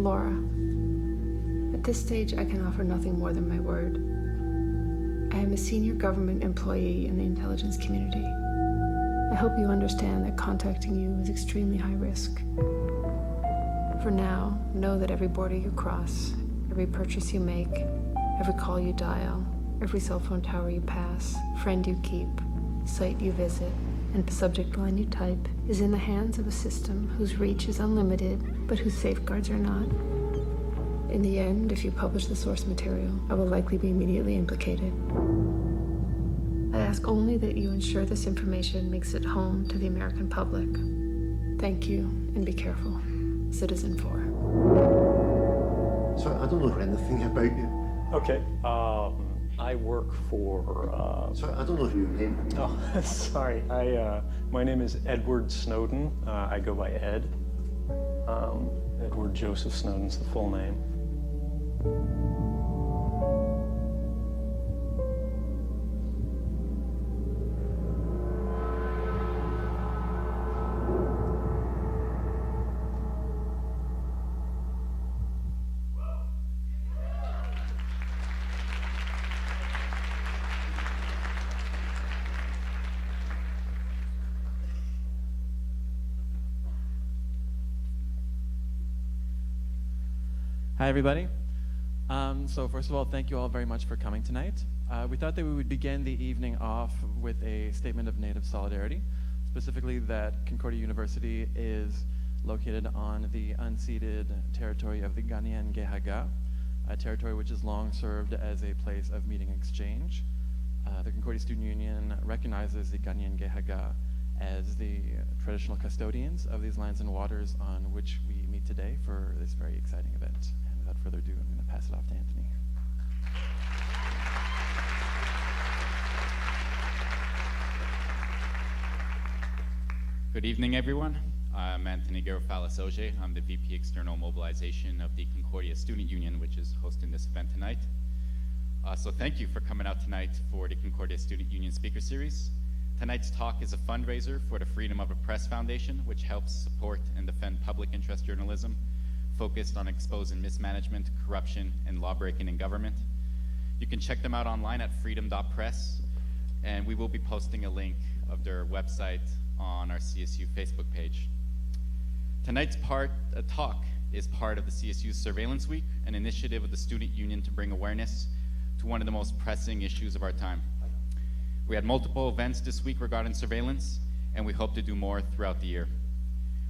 Laura. At this stage, I can offer nothing more than my word. I am a senior government employee in the intelligence community. I hope you understand that contacting you is extremely high risk. For now, know that every border you cross, every purchase you make, every call you dial, every cell phone tower you pass, friend you keep, site you visit, and subject line you type is in the hands of a system whose reach is unlimited, but whose safeguards are not. In the end, if you publish the source material, I will likely be immediately implicated. I ask only that you ensure this information makes it home to the American public. Thank you, and be careful. Citizen 4. So I don't know anything about you. Okay, I work for... So I don't know your name. Oh, sorry. My name is Edward Snowden. I go by Ed. Edward Joseph Snowden's the full name. Hi, everybody. So first of all, thank you all very much for coming tonight. We thought that we would begin the evening off with a statement of Native solidarity, specifically that Concordia University is located on the unceded territory of the Ghanaian Gehaga, a territory which has long served as a place of meeting exchange. The Concordia Student Union recognizes the Ghanaian Gehaga as the traditional custodians of these lands and waters on which we meet today for this very exciting event. And without further ado, I'm going to pass it off to Anthony. Good evening, everyone. I'm Anthony Garofalo-Soje. I'm the VP External Mobilization of the Concordia Student Union, which is hosting this event tonight. So thank you for coming out tonight for the Concordia Student Union Speaker Series. Tonight's talk is a fundraiser for the Freedom of the Press Foundation, which helps support and defend public interest journalism focused on exposing mismanagement, corruption, and lawbreaking in government. You can check them out online at freedom.press, and we will be posting a link of their website on our CSU Facebook page. Tonight's talk is part of the CSU Surveillance Week, an initiative of the Student Union to bring awareness to one of the most pressing issues of our time. We had multiple events this week regarding surveillance, and we hope to do more throughout the year.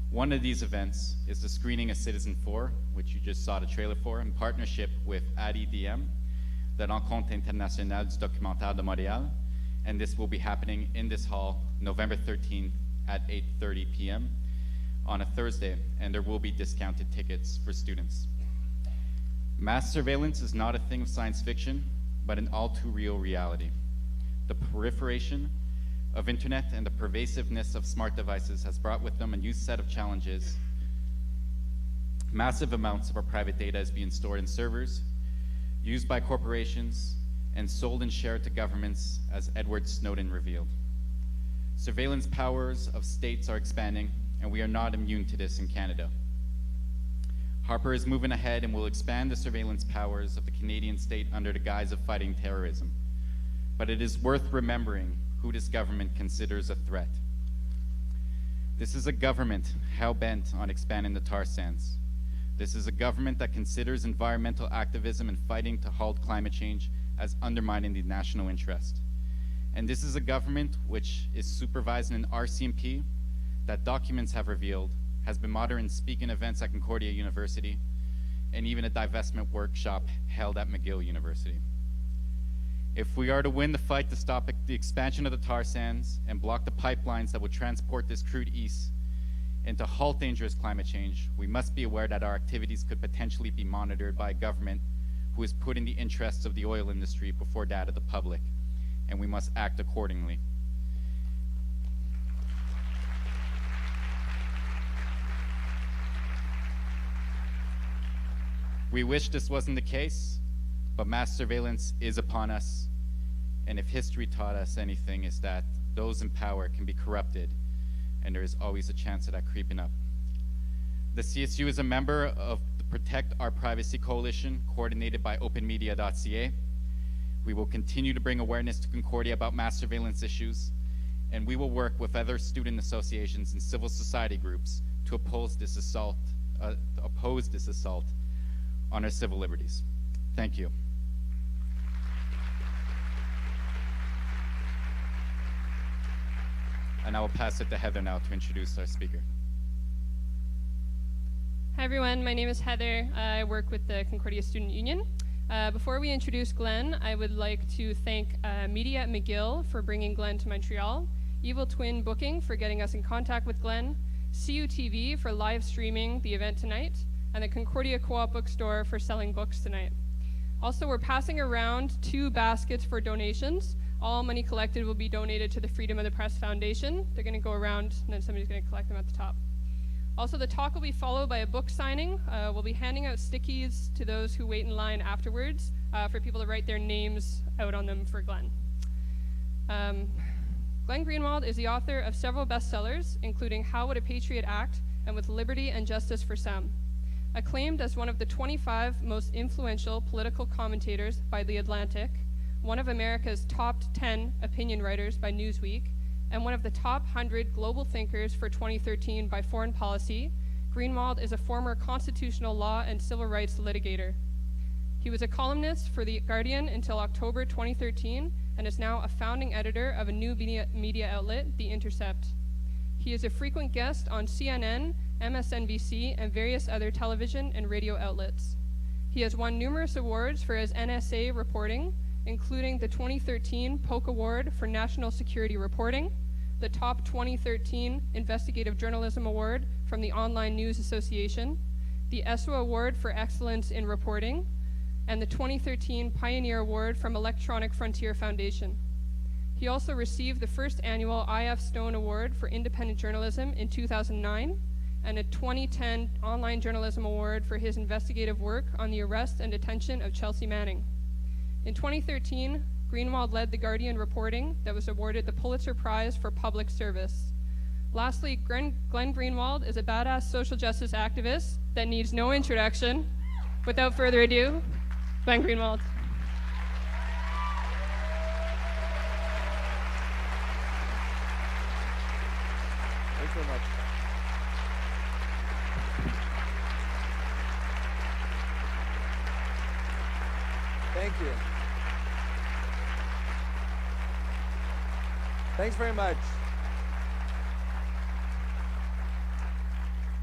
One of these events is the screening of Citizen 4, which you just saw the trailer for, in partnership with ADDM, the Rencontre Internationale du Documentaire de Montréal, and this will be happening in this hall November 13th at 8:30 p.m. on a Thursday, and there will be discounted tickets for students. Mass surveillance is not a thing of science fiction, but an all too real reality. The proliferation of internet and the pervasiveness of smart devices has brought with them a new set of challenges. Massive amounts of our private data is being stored in servers, used by corporations, and sold and shared to governments, as Edward Snowden revealed. Surveillance powers of states are expanding, and we are not immune to this in Canada. Harper is moving ahead and will expand the surveillance powers of the Canadian state under the guise of fighting terrorism. But it is worth remembering who this government considers a threat. This is a government hell-bent on expanding the tar sands. This is a government that considers environmental activism and fighting to halt climate change as undermining the national interest. And this is a government which is supervising an RCMP that documents have revealed has been monitoring speaking events at Concordia University and even a divestment workshop held at McGill University. If we are to win the fight to stop the expansion of the tar sands and block the pipelines that would transport this crude east and to halt dangerous climate change, we must be aware that our activities could potentially be monitored by a government who is putting the interests of the oil industry before that of the public, and we must act accordingly. We wish this wasn't the case, but mass surveillance is upon us, and if history taught us anything, is that those in power can be corrupted, and there is always a chance of that creeping up. The CSU is a member of the Protect Our Privacy Coalition, coordinated by openmedia.ca. We will continue to bring awareness to Concordia about mass surveillance issues, and we will work with other student associations and civil society groups to oppose this assault on our civil liberties. Thank you. And I will pass it to Heather now to introduce our speaker. Hi everyone, my name is Heather. I work with the Concordia Student Union. Before we introduce Glenn, I would like to thank Media at McGill for bringing Glenn to Montreal, Evil Twin Booking for getting us in contact with Glenn, CUTV for live streaming the event tonight, and the Concordia Co-op Bookstore for selling books tonight. Also, we're passing around 2 baskets for donations. All money collected will be donated to the Freedom of the Press Foundation. They're going to go around, and then somebody's going to collect them at the top. Also, the talk will be followed by a book signing. We'll be handing out stickies to those who wait in line afterwards for people to write their names out on them for Glenn. Glenn Greenwald is the author of several bestsellers, including How Would a Patriot Act and With Liberty and Justice for Some. Acclaimed as one of the 25 most influential political commentators by The Atlantic, one of America's top 10 opinion writers by Newsweek, and one of the top 100 global thinkers for 2013 by Foreign Policy, Greenwald is a former constitutional law and civil rights litigator. He was a columnist for The Guardian until October 2013 and is now a founding editor of a new media outlet, The Intercept. He is a frequent guest on CNN, MSNBC, and various other television and radio outlets. He has won numerous awards for his NSA reporting, including the 2013 Polk Award for National Security Reporting, the top 2013 Investigative Journalism Award from the Online News Association, the Esso Award for Excellence in Reporting, and the 2013 Pioneer Award from Electronic Frontier Foundation. He also received the first annual I.F. Stone Award for Independent Journalism in 2009, and a 2010 Online Journalism Award for his investigative work on the arrest and detention of Chelsea Manning. In 2013, Greenwald led The Guardian reporting that was awarded the Pulitzer Prize for Public Service. Lastly, Glenn Greenwald is a badass social justice activist that needs no introduction. Without further ado, Glenn Greenwald. Thanks very much. Thank you. Thanks very much.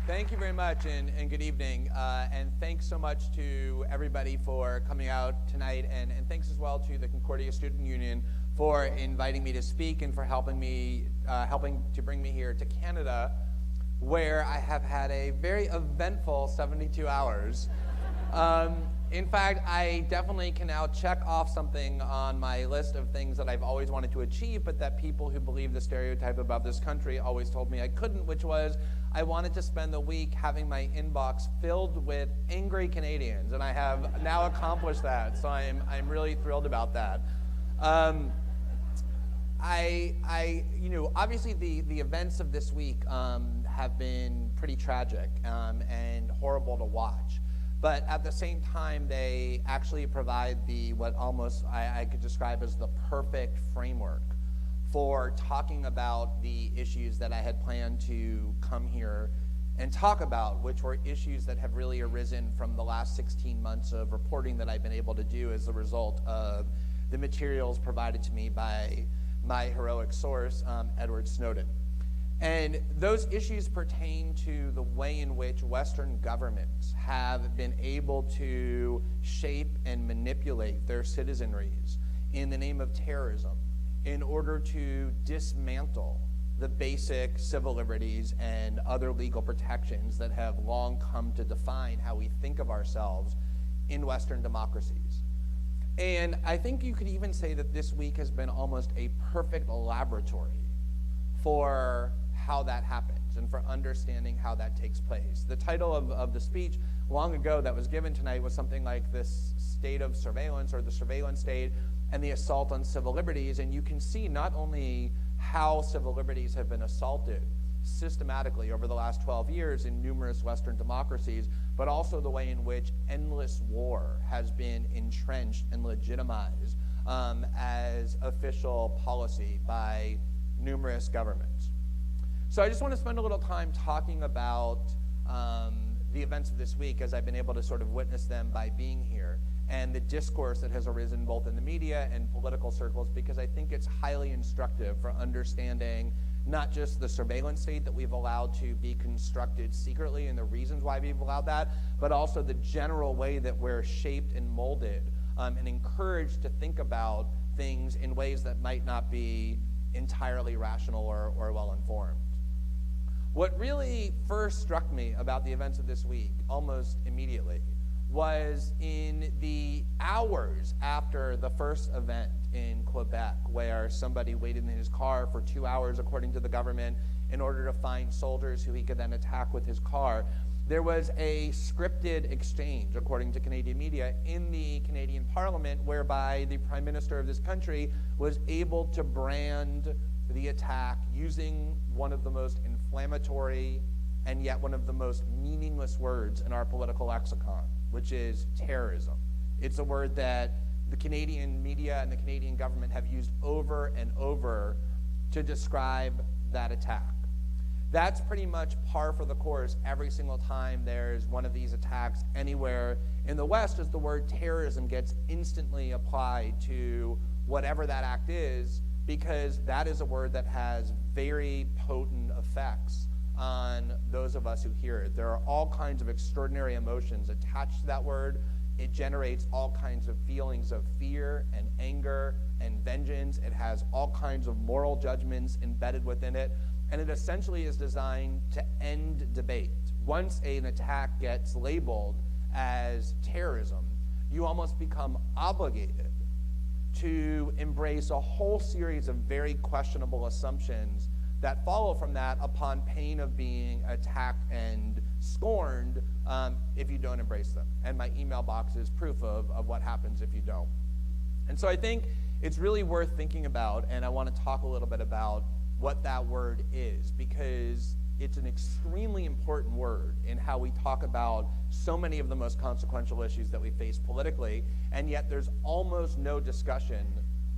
Thank you very much, and good evening. And thanks so much to everybody for coming out tonight, and thanks as well to the Concordia Student Union for inviting me to speak and for helping to bring me here to Canada, where I have had a very eventful 72 hours. In fact, I definitely can now check off something on my list of things that I've always wanted to achieve, but that people who believe the stereotype about this country always told me I couldn't, which was I wanted to spend the week having my inbox filled with angry Canadians, and I have now accomplished that, so I'm really thrilled about that. Obviously the events of this week have been pretty tragic and horrible to watch. But at the same time, they actually provide what almost I could describe as the perfect framework for talking about the issues that I had planned to come here and talk about, which were issues that have really arisen from the last 16 months of reporting that I've been able to do as a result of the materials provided to me by my heroic source, Edward Snowden. And those issues pertain to the way in which Western governments have been able to shape and manipulate their citizenries in the name of terrorism in order to dismantle the basic civil liberties and other legal protections that have long come to define how we think of ourselves in Western democracies. And I think you could even say that this week has been almost a perfect laboratory for how that happens and for understanding how that takes place. The title of the speech long ago that was given tonight was something like this state of surveillance, or the surveillance state and the assault on civil liberties. And you can see not only how civil liberties have been assaulted systematically over the last 12 years in numerous Western democracies, but also the way in which endless war has been entrenched and legitimized as official policy by numerous governments. So I just want to spend a little time talking about the events of this week, as I've been able to sort of witness them by being here, and the discourse that has arisen both in the media and political circles, because I think it's highly instructive for understanding not just the surveillance state that we've allowed to be constructed secretly and the reasons why we've allowed that, but also the general way that we're shaped and molded and encouraged to think about things in ways that might not be entirely rational or well-informed. What really first struck me about the events of this week, almost immediately, was in the hours after the first event in Quebec, where somebody waited in his car for 2 hours, according to the government, in order to find soldiers who he could then attack with his car. There was a scripted exchange, according to Canadian media, in the Canadian Parliament, whereby the Prime Minister of this country was able to brand the attack using one of the most inflammatory and yet one of the most meaningless words in our political lexicon, which is terrorism. It's a word that the Canadian media and the Canadian government have used over and over to describe that attack. That's pretty much par for the course every single time there's one of these attacks anywhere in the West, as the word terrorism gets instantly applied to whatever that act is, because that is a word that has very potent effects on those of us who hear it. There are all kinds of extraordinary emotions attached to that word. It generates all kinds of feelings of fear and anger and vengeance. It has all kinds of moral judgments embedded within it. And it essentially is designed to end debate. Once an attack gets labeled as terrorism, you almost become obligated to embrace a whole series of very questionable assumptions that follow from that, upon pain of being attacked and scorned if you don't embrace them. And my email box is proof of what happens if you don't. And so I think it's really worth thinking about, and I want to talk a little bit about what that word is, because it's an extremely important word in how we talk about so many of the most consequential issues that we face politically, and yet there's almost no discussion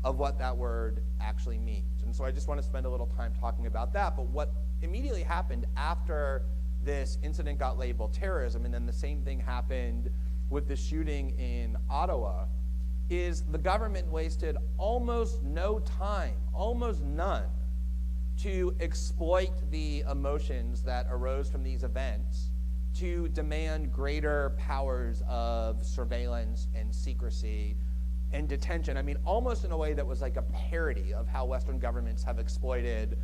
of what that word actually means. And so I just want to spend a little time talking about that. But what immediately happened after this incident got labeled terrorism, and then the same thing happened with the shooting in Ottawa, is the government wasted almost no time, almost none, to exploit the emotions that arose from these events to demand greater powers of surveillance and secrecy and detention. I mean, almost in a way that was like a parody of how Western governments have exploited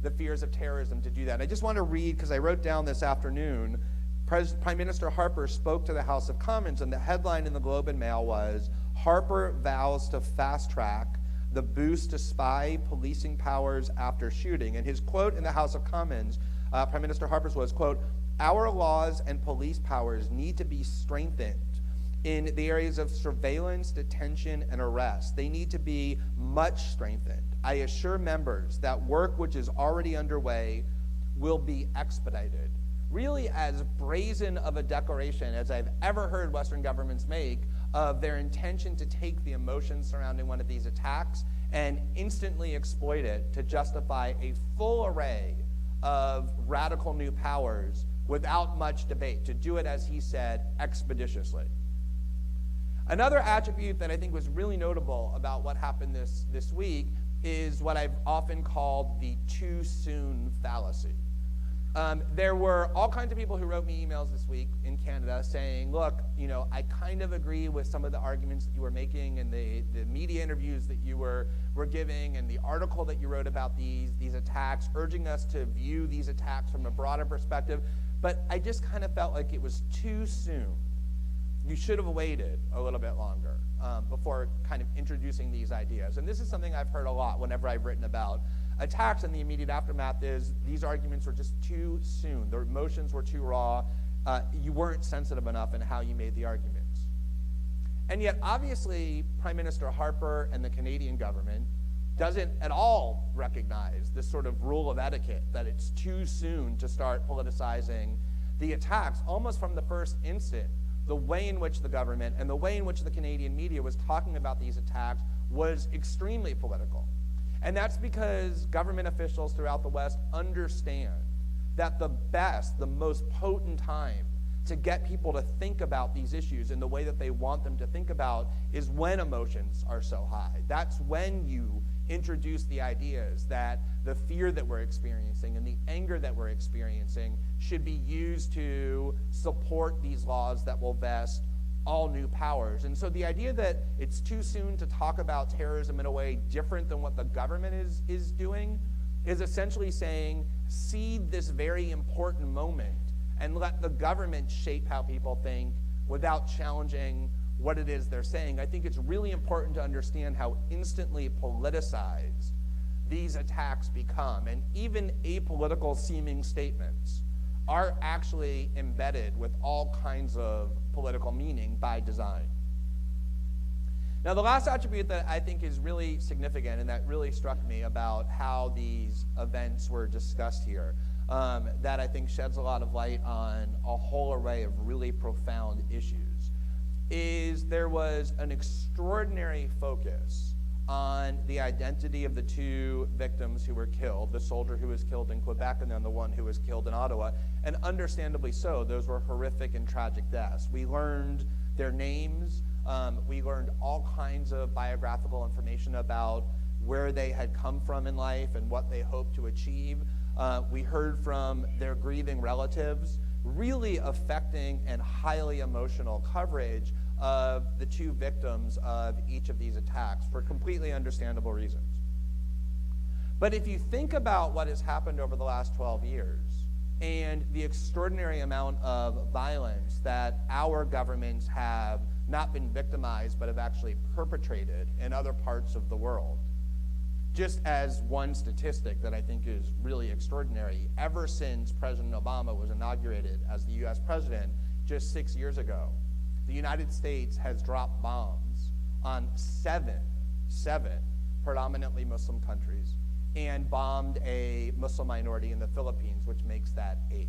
the fears of terrorism to do that. I just want to read, because I wrote down this afternoon, Prime Minister Harper spoke to the House of Commons, and the headline in the Globe and Mail was, "Harper vows to fast-track the boost to spy policing powers after shooting." And his quote in the House of Commons, Prime Minister Harper's was, quote, "Our laws and police powers need to be strengthened in the areas of surveillance, detention, and arrest. They need to be much strengthened. I assure members that work which is already underway will be expedited." Really as brazen of a declaration as I've ever heard Western governments make of their intention to take the emotions surrounding one of these attacks and instantly exploit it to justify a full array of radical new powers without much debate, to do it, as he said, expeditiously. Another attribute that I think was really notable about what happened this week is what I've often called the too soon fallacy. There were all kinds of people who wrote me emails this week in Canada saying, look, I kind of agree with some of the arguments that you were making and the media interviews that you were giving and the article that you wrote about these attacks, urging us to view these attacks from a broader perspective, but I just kind of felt like it was too soon. You should have waited a little bit longer before kind of introducing these ideas. And this is something I've heard a lot whenever I've written about attacks, and the immediate aftermath is these arguments were just too soon. The emotions were too raw. You weren't sensitive enough in how you made the arguments. And yet, obviously, Prime Minister Harper and the Canadian government doesn't at all recognize this sort of rule of etiquette, that it's too soon to start politicizing the attacks. Almost from the first instant, the way in which the government and the way in which the Canadian media was talking about these attacks was extremely political. And that's because government officials throughout the West understand that the best, the most potent time to get people to think about these issues in the way that they want them to think about is when emotions are so high. That's when you introduce the ideas that the fear that we're experiencing and the anger that we're experiencing should be used to support these laws that will vest all new powers. And so the idea that it's too soon to talk about terrorism in a way different than what the government is doing is essentially saying, cede this very important moment and let the government shape how people think without challenging what it is they're saying. I think it's really important to understand how instantly politicized these attacks become. And even apolitical seeming statements are actually embedded with all kinds of political meaning by design. Now, the last attribute that I think is really significant and that really struck me about how these events were discussed here, that I think sheds a lot of light on a whole array of really profound issues, is there was an extraordinary focus on the identity of the two victims who were killed, the soldier who was killed in Quebec and then the one who was killed in Ottawa, and understandably so. Those were horrific and tragic deaths. We learned their names. We learned all kinds of biographical information about where they had come from in life and what they hoped to achieve. We heard from their grieving relatives, really affecting and highly emotional coverage of the two victims of each of these attacks for completely understandable reasons. But if you think about what has happened over the last 12 years and the extraordinary amount of violence that our governments have not been victimized but have actually perpetrated in other parts of the world, just as one statistic that I think is really extraordinary, ever since President Obama was inaugurated as the US president just 6 years ago, the United States has dropped bombs on seven predominantly Muslim countries and bombed a Muslim minority in the Philippines, which makes that 8.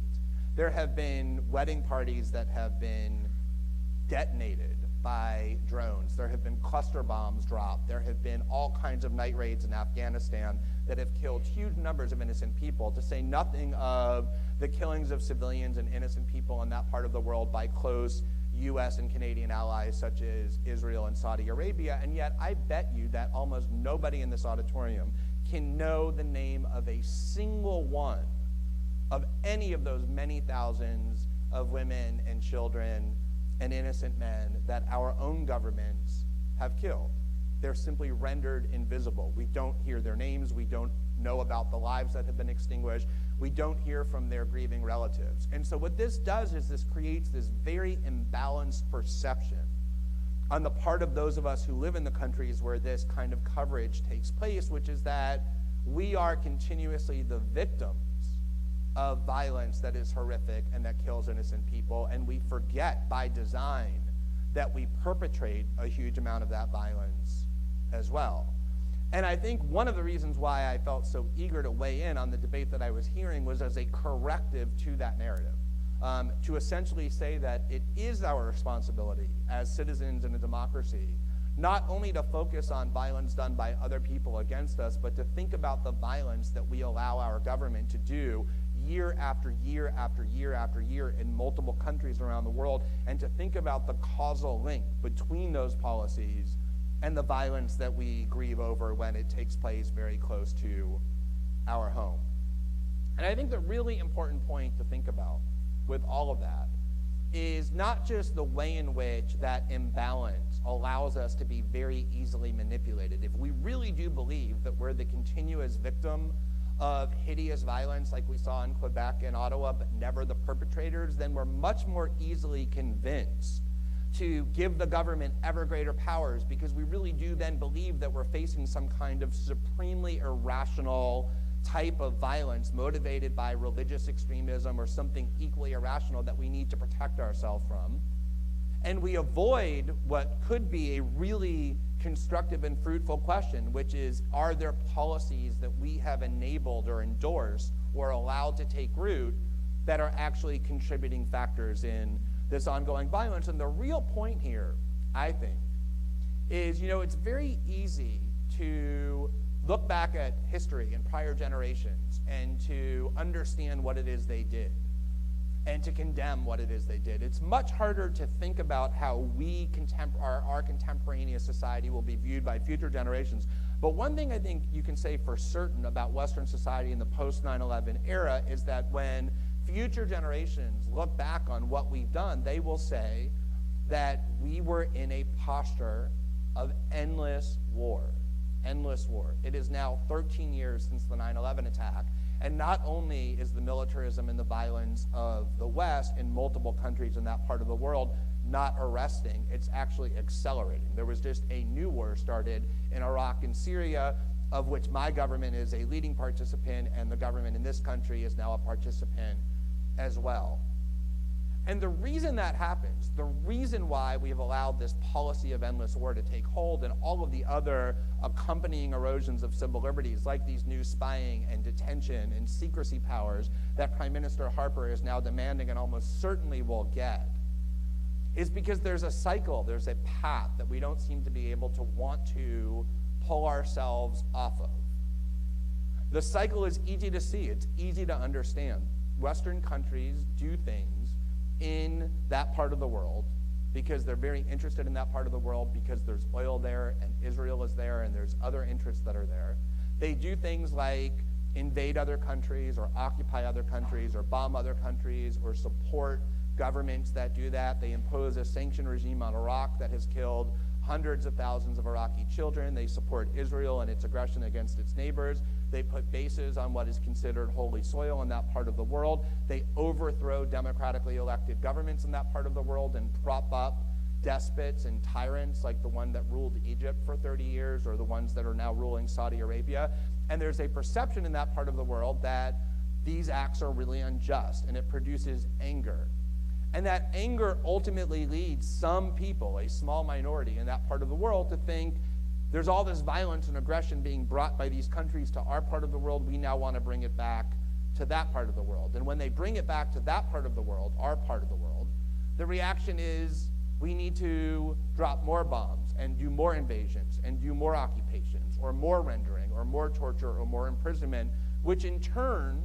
There have been wedding parties that have been detonated by drones. There have been cluster bombs dropped. There have been all kinds of night raids in Afghanistan that have killed huge numbers of innocent people, to say nothing of the killings of civilians and innocent people in that part of the world by close US and Canadian allies such as Israel and Saudi Arabia. And yet I bet you that almost nobody in this auditorium can know the name of a single one of any of those many thousands of women and children and innocent men that our own governments have killed. They're simply rendered invisible. We don't hear their names. We don't know about the lives that have been extinguished. We don't hear from their grieving relatives. And so what this does is this creates this very imbalanced perception on the part of those of us who live in the countries where this kind of coverage takes place, which is that we are continuously the victims of violence that is horrific and that kills innocent people, and we forget by design that we perpetrate a huge amount of that violence as well. And I think one of the reasons why I felt so eager to weigh in on the debate that I was hearing was as a corrective to that narrative, to essentially say that it is our responsibility as citizens in a democracy not only to focus on violence done by other people against us, but to think about the violence that we allow our government to do year after year after year after year in multiple countries around the world, and to think about the causal link between those policies and the violence that we grieve over when it takes place very close to our home. And I think the really important point to think about with all of that is not just the way in which that imbalance allows us to be very easily manipulated. If we really do believe that we're the continuous victim of hideous violence like we saw in Quebec and Ottawa, but never the perpetrators, then we're much more easily convinced to give the government ever greater powers, because we really do then believe that we're facing some kind of supremely irrational type of violence motivated by religious extremism or something equally irrational that we need to protect ourselves from. And And we avoid what could be a really constructive and fruitful question, which is, are there policies that we have enabled or endorsed or allowed to take root that are actually contributing factors in this ongoing violence? And the real point here, I think, is, it's very easy to look back at history and prior generations and to understand what it is they did and to condemn what it is they did. It's much harder to think about how our contemporaneous society will be viewed by future generations. But one thing I think you can say for certain about Western society in the post-9/11 era is that when future generations look back on what we've done, they will say that we were in a posture of endless war. Endless war. It is now 13 years since the 9/11 attack. And not only is the militarism and the violence of the West in multiple countries in that part of the world not arresting, it's actually accelerating. There was just a new war started in Iraq and Syria, of which my government is a leading participant, and the government in this country is now a participant as well. And the reason that happens, the reason why we have allowed this policy of endless war to take hold and all of the other accompanying erosions of civil liberties, like these new spying and detention and secrecy powers that Prime Minister Harper is now demanding and almost certainly will get, is because there's a cycle, there's a path that we don't seem to be able to want to pull ourselves off of. The cycle is easy to see, it's easy to understand. Western countries do things in that part of the world because they're very interested in that part of the world, because there's oil there and Israel is there and there's other interests that are there. They do things like invade other countries or occupy other countries or bomb other countries or support governments that do that. They impose a sanction regime on Iraq that has killed hundreds of thousands of Iraqi children. They support Israel and its aggression against its neighbors. They put bases on what is considered holy soil in that part of the world. They overthrow democratically elected governments in that part of the world and prop up despots and tyrants like the one that ruled Egypt for 30 years or the ones that are now ruling Saudi Arabia. And there's a perception in that part of the world that these acts are really unjust, and it produces anger. And that anger ultimately leads some people, a small minority in that part of the world, to think there's all this violence and aggression being brought by these countries to our part of the world. We now want to bring it back to that part of the world. And when they bring it back to that part of the world, our part of the world, the reaction is we need to drop more bombs and do more invasions and do more occupations or more rendering or more torture or more imprisonment, which in turn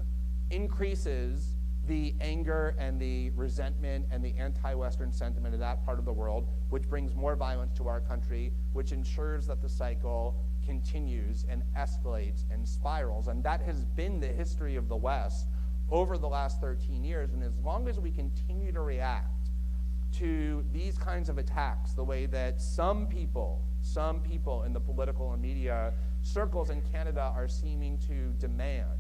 increases the anger and the resentment and the anti-Western sentiment of that part of the world, which brings more violence to our country, which ensures that the cycle continues and escalates and spirals. And that has been the history of the West over the last 13 years. And as long as we continue to react to these kinds of attacks the way that some people in the political and media circles in Canada are seeming to demand,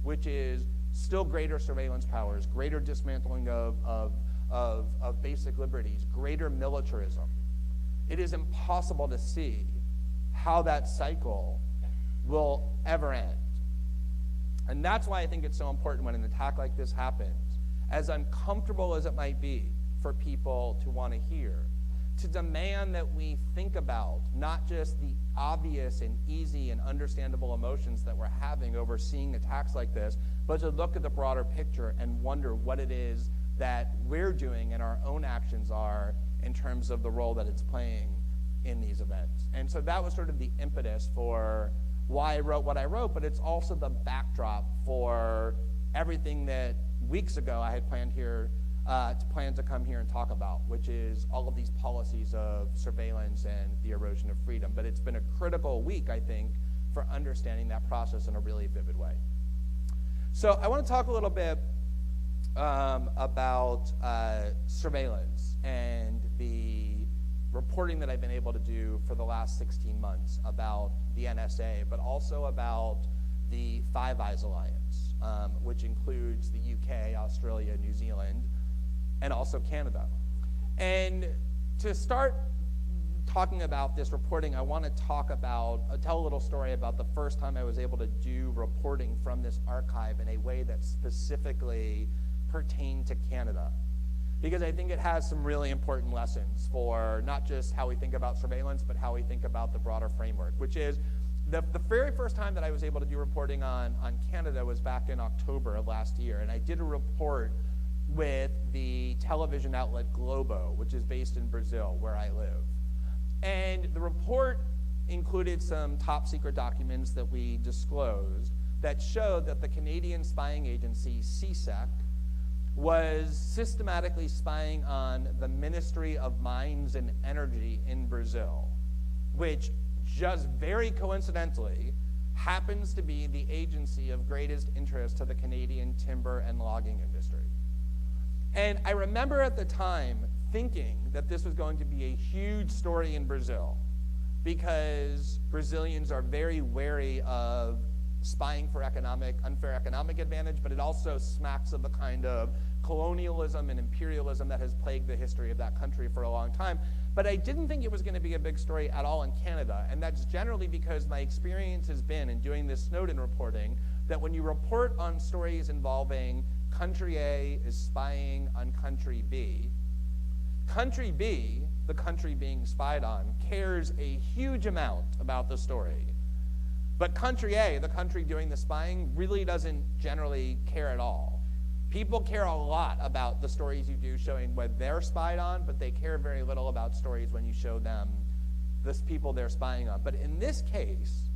which is still greater surveillance powers, greater dismantling of basic liberties, greater militarism, it is impossible to see how that cycle will ever end. And that's why I think it's so important when an attack like this happens, as uncomfortable as it might be for people to want to hear, to demand that we think about not just the obvious and easy and understandable emotions that we're having over seeing attacks like this, but to look at the broader picture and wonder what it is that we're doing and our own actions are in terms of the role that it's playing in these events. And so that was sort of the impetus for why I wrote what I wrote, but it's also the backdrop for everything that weeks ago I had planned to come here and talk about, which is all of these policies of surveillance and the erosion of freedom. But it's been a critical week, I think, for understanding that process in a really vivid way. So I want to talk a little bit about surveillance and the reporting that I've been able to do for the last 16 months about the NSA, but also about the Five Eyes Alliance, which includes the UK, Australia, New Zealand, and also Canada. And to start talking about this reporting, I want to tell a little story about the first time I was able to do reporting from this archive in a way that specifically pertained to Canada. because I think it has some really important lessons for not just how we think about surveillance, but how we think about the broader framework, which is the very first time that I was able to do reporting on Canada was back in October of last year, and I did a report with the television outlet Globo, which is based in Brazil, where I live. And the report included some top secret documents that we disclosed that showed that the Canadian spying agency, CSEC, was systematically spying on the Ministry of Mines and Energy in Brazil, which just very coincidentally happens to be the agency of greatest interest to the Canadian timber and logging industry. And I remember at the time thinking that this was going to be a huge story in Brazil, because Brazilians are very wary of spying for unfair economic advantage, but it also smacks of the kind of colonialism and imperialism that has plagued the history of that country for a long time. But I didn't think it was going to be a big story at all in Canada, and that's generally because my experience has been in doing this Snowden reporting that when you report on stories involving country A is spying on country B, country B, the country being spied on, cares a huge amount about the story. But country A, the country doing the spying, really doesn't generally care at all. People care a lot about the stories you do showing what they're spied on, but they care very little about stories when you show them the people they're spying on. But in this case,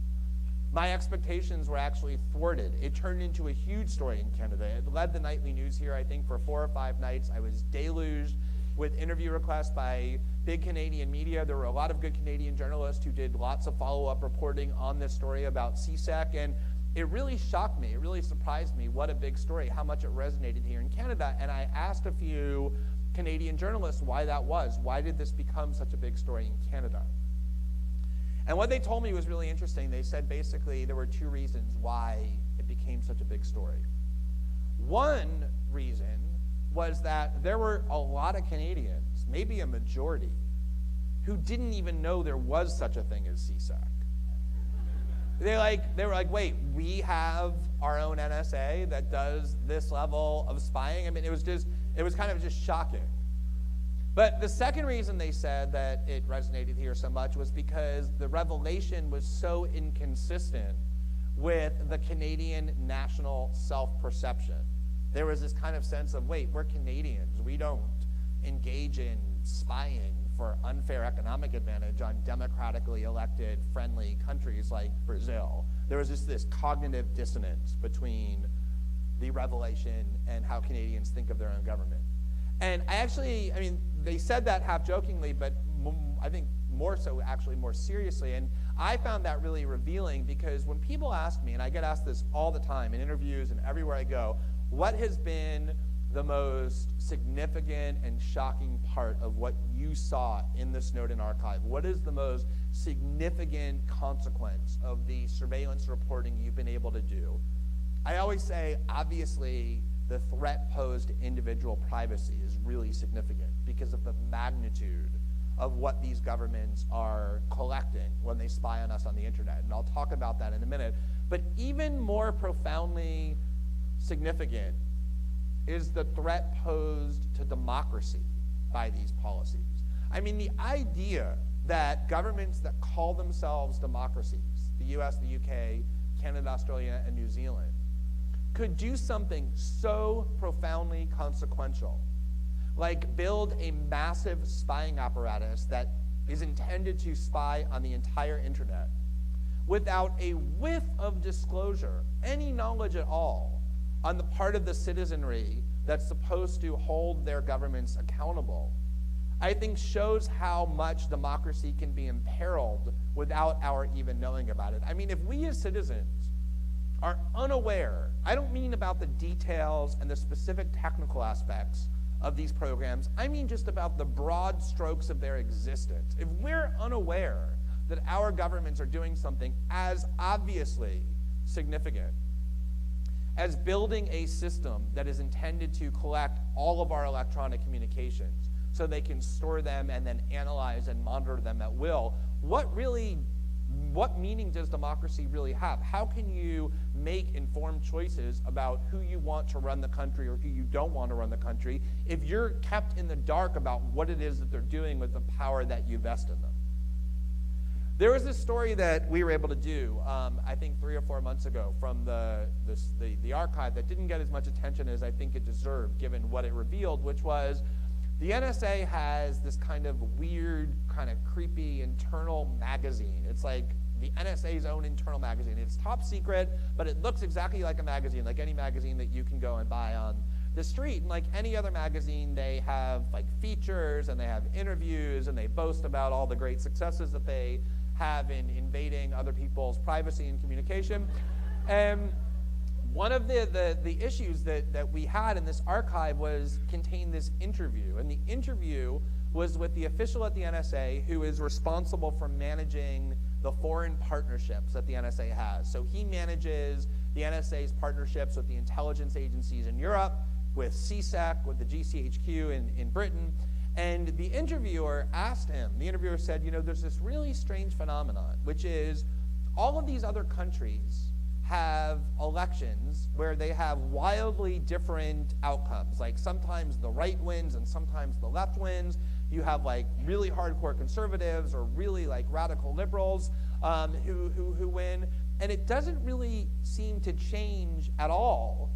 my expectations were actually thwarted. It turned into a huge story in Canada. It led the nightly news here, I think, for 4 or 5 nights. I was deluged with interview requests by big Canadian media. There were a lot of good Canadian journalists who did lots of follow-up reporting on this story about CSEC, and it really shocked me. It really surprised me what a big story, how much it resonated here in Canada. And I asked a few Canadian journalists why that was. Why did this become such a big story in Canada? And what they told me was really interesting. They said basically there were 2 reasons why it became such a big story. One reason was that there were a lot of Canadians, maybe a majority, who didn't even know there was such a thing as CSEC. They were like, wait, we have our own NSA that does this level of spying? I mean, it was kind of just shocking. But the second reason they said that it resonated here so much was because the revelation was so inconsistent with the Canadian national self-perception. There was this kind of sense of, wait, we're Canadians. We don't engage in spying for unfair economic advantage on democratically elected, friendly countries like Brazil. There was just this cognitive dissonance between the revelation and how Canadians think of their own government. And they said that half jokingly, but I think more so actually more seriously. And I found that really revealing, because when people ask me, and I get asked this all the time in interviews and everywhere I go, what has been the most significant and shocking part of what you saw in the Snowden archive? What is the most significant consequence of the surveillance reporting you've been able to do? I always say, obviously, the threat posed to individual privacy is really significant because of the magnitude of what these governments are collecting when they spy on us on the internet. And I'll talk about that in a minute. But even more profoundly significant is the threat posed to democracy by these policies. I mean, the idea that governments that call themselves democracies, the US, the UK, Canada, Australia, and New Zealand, could do something so profoundly consequential, like build a massive spying apparatus that is intended to spy on the entire internet without a whiff of disclosure, any knowledge at all, on the part of the citizenry that's supposed to hold their governments accountable, I think shows how much democracy can be imperiled without our even knowing about it. I mean, if we as citizens are unaware, I don't mean about the details and the specific technical aspects of these programs, I mean just about the broad strokes of their existence. If we're unaware that our governments are doing something as obviously significant as building a system that is intended to collect all of our electronic communications so they can store them and then analyze and monitor them at will, what really what meaning does democracy really have? How can you make informed choices about who you want to run the country or who you don't want to run the country if you're kept in the dark about what it is that they're doing with the power that you vest in them? There was this story that we were able to do, I think 3 or 4 months ago, from the archive that didn't get as much attention as I think it deserved, given what it revealed, which was the NSA has this kind of weird, kind of creepy internal magazine. It's like the NSA's own internal magazine. It's top secret, but it looks exactly like a magazine, like any magazine that you can go and buy on the street. And like any other magazine, they have like features and they have interviews and they boast about all the great successes that they have in invading other people's privacy and communication. And one of the issues that we had in this archive contained this interview. And the interview was with the official at the NSA who is responsible for managing the foreign partnerships that the NSA has. So he manages the NSA's partnerships with the intelligence agencies in Europe, with CSEC, with the GCHQ in Britain. And the interviewer asked him, the interviewer said, you know, there's this really strange phenomenon, which is all of these other countries have elections where they have wildly different outcomes. Like sometimes the right wins and sometimes the left wins. You have like really hardcore conservatives or really like radical liberals who win. And it doesn't really seem to change at all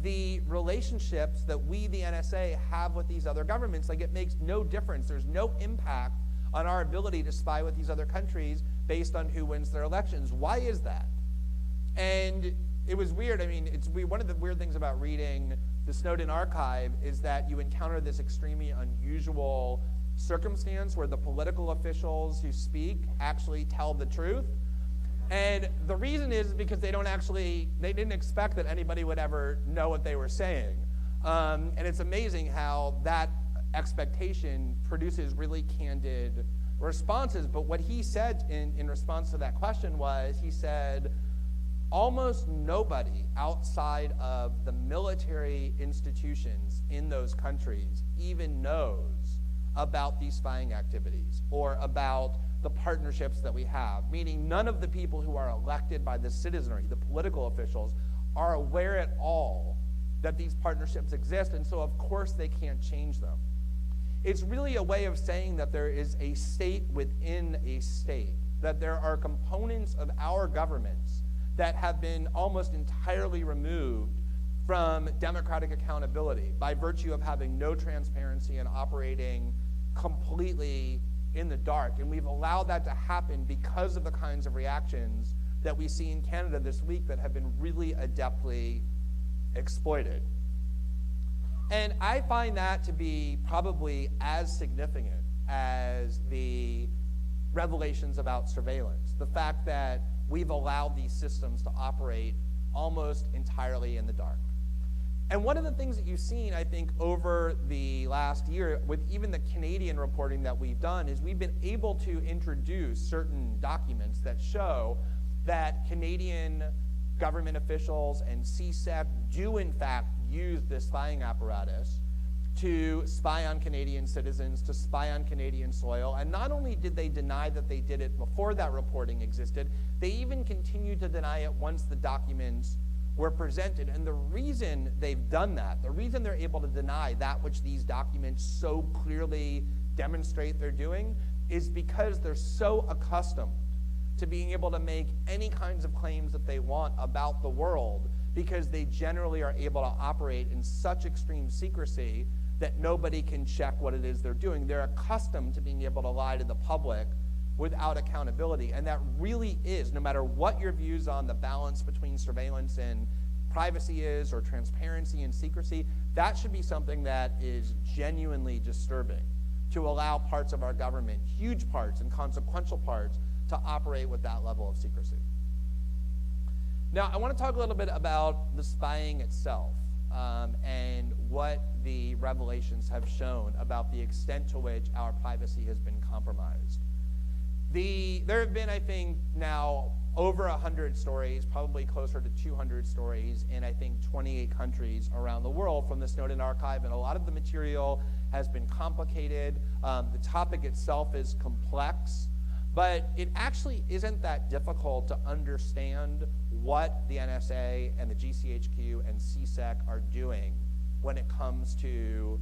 the relationships that we, the NSA, have with these other governments. Like it makes no difference. There's no impact on our ability to spy with these other countries based on who wins their elections. Why is that? And it was weird. I mean, one of the weird things about reading the Snowden archive is that you encounter this extremely unusual circumstance where the political officials who speak actually tell the truth. And the reason is because they didn't expect that anybody would ever know what they were saying. And it's amazing how that expectation produces really candid responses. But what he said in response to that question was, he said, almost nobody outside of the military institutions in those countries even knows about these spying activities or about the partnerships that we have, meaning none of the people who are elected by the citizenry, the political officials, are aware at all that these partnerships exist, and so of course they can't change them. It's really a way of saying that there is a state within a state, that there are components of our governments that have been almost entirely removed from democratic accountability by virtue of having no transparency and operating completely in the dark. And we've allowed that to happen because of the kinds of reactions that we see in Canada this week that have been really adeptly exploited. And I find that to be probably as significant as the revelations about surveillance. The fact that we've allowed these systems to operate almost entirely in the dark. And one of the things that you've seen, I think, over the last year with even the Canadian reporting that we've done is we've been able to introduce certain documents that show that Canadian government officials and CSEC do in fact use this spying apparatus to spy on Canadian citizens, to spy on Canadian soil. And not only did they deny that they did it before that reporting existed, they even continued to deny it once the documents were presented. And the reason they've done that, the reason they're able to deny that which these documents so clearly demonstrate they're doing, is because they're so accustomed to being able to make any kinds of claims that they want about the world, because they generally are able to operate in such extreme secrecy that nobody can check what it is they're doing. They're accustomed to being able to lie to the public without accountability. And that really is, no matter what your views on the balance between surveillance and privacy is, or transparency and secrecy, that should be something that is genuinely disturbing, to allow parts of our government, huge parts and consequential parts, to operate with that level of secrecy. Now, I want to talk a little bit about the spying itself and what the revelations have shown about the extent to which our privacy has been compromised. There have been, I think, now over 100 stories, probably closer to 200 stories in, I think, 28 countries around the world from the Snowden archive, and a lot of the material has been complicated. The topic itself is complex. But it actually isn't that difficult to understand what the NSA and the GCHQ and CSEC are doing when it comes to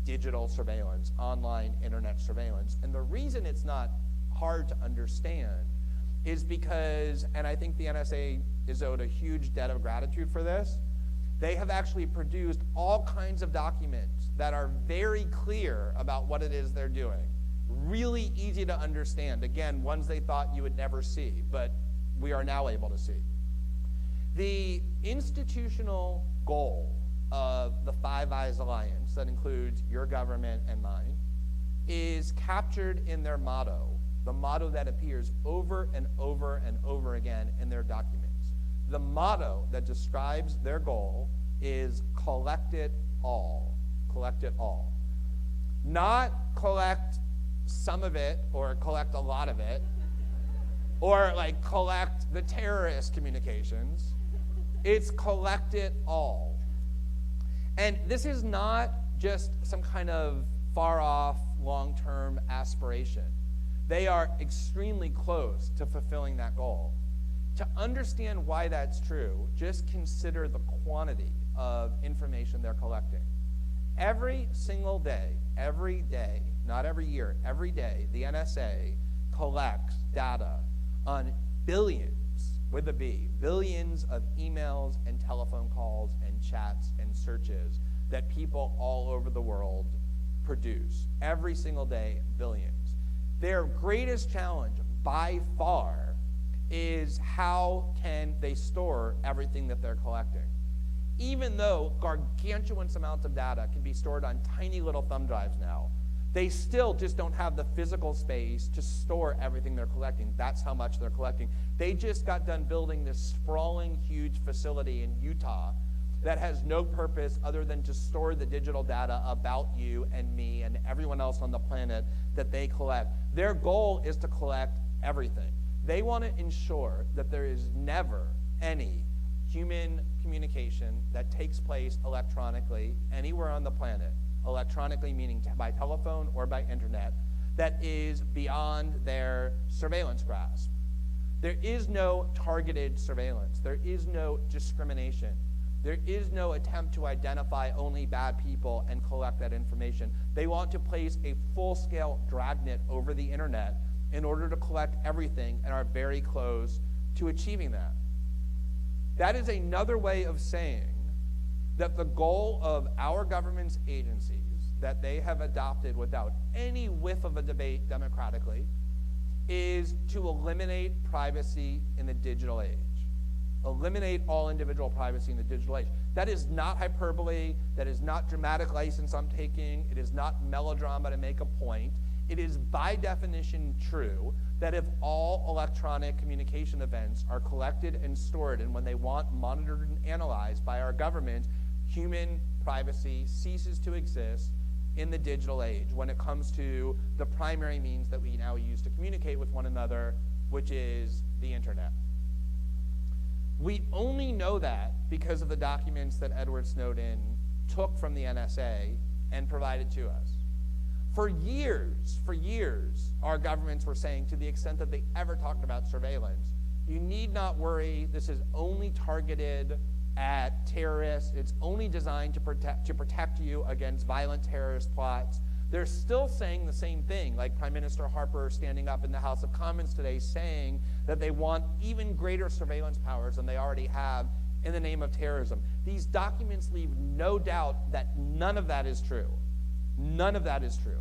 digital surveillance, online internet surveillance. And the reason it's not hard to understand is because, and I think the NSA is owed a huge debt of gratitude for this, they have actually produced all kinds of documents that are very clear about what it is they're doing. Really easy to understand. Again, ones they thought you would never see, but we are now able to see. The institutional goal of the Five Eyes Alliance, that includes your government and mine, is captured in their motto, the motto that appears over and over and over again in their documents. The motto that describes their goal is collect it all. Collect it all. Not collect some of it or collect a lot of it or like collect the terrorist communications. It's collect it all. And this is not just some kind of far off long-term aspiration. They are extremely close to fulfilling that goal. To understand why that's true, just consider the quantity of information they're collecting. Every single day, not every year, every day, the NSA collects data on billions, with a B, billions of emails and telephone calls and chats and searches that people all over the world produce. Every single day, billions. Their greatest challenge by far is how can they store everything that they're collecting. Even though gargantuan amounts of data can be stored on tiny little thumb drives now, they still just don't have the physical space to store everything they're collecting. That's how much they're collecting. They just got done building this sprawling, huge facility in Utah that has no purpose other than to store the digital data about you and me and everyone else on the planet that they collect. Their goal is to collect everything. They want to ensure that there is never any human communication that takes place electronically anywhere on the planet, electronically meaning by telephone or by internet, that is beyond their surveillance grasp. There is no targeted surveillance. There is no discrimination. There is no attempt to identify only bad people and collect that information. They want to place a full-scale dragnet over the internet in order to collect everything and are very close to achieving that. That is another way of saying that the goal of our government's agencies that they have adopted without any whiff of a debate democratically is to eliminate privacy in the digital age. Eliminate all individual privacy in the digital age. That is not hyperbole. That is not dramatic license I'm taking. It is not melodrama to make a point. It is by definition true that if all electronic communication events are collected and stored, and when they want monitored and analyzed by our government, human privacy ceases to exist in the digital age when it comes to the primary means that we now use to communicate with one another, which is the internet. We only know that because of the documents that Edward Snowden took from the NSA and provided to us. For years, our governments were saying, to the extent that they ever talked about surveillance, you need not worry, this is only targeted at terrorists, it's only designed to protect you against violent terrorist plots. They're still saying the same thing, like Prime Minister Harper standing up in the House of Commons today saying that they want even greater surveillance powers than they already have in the name of terrorism. These documents leave no doubt that none of that is true. None of that is true.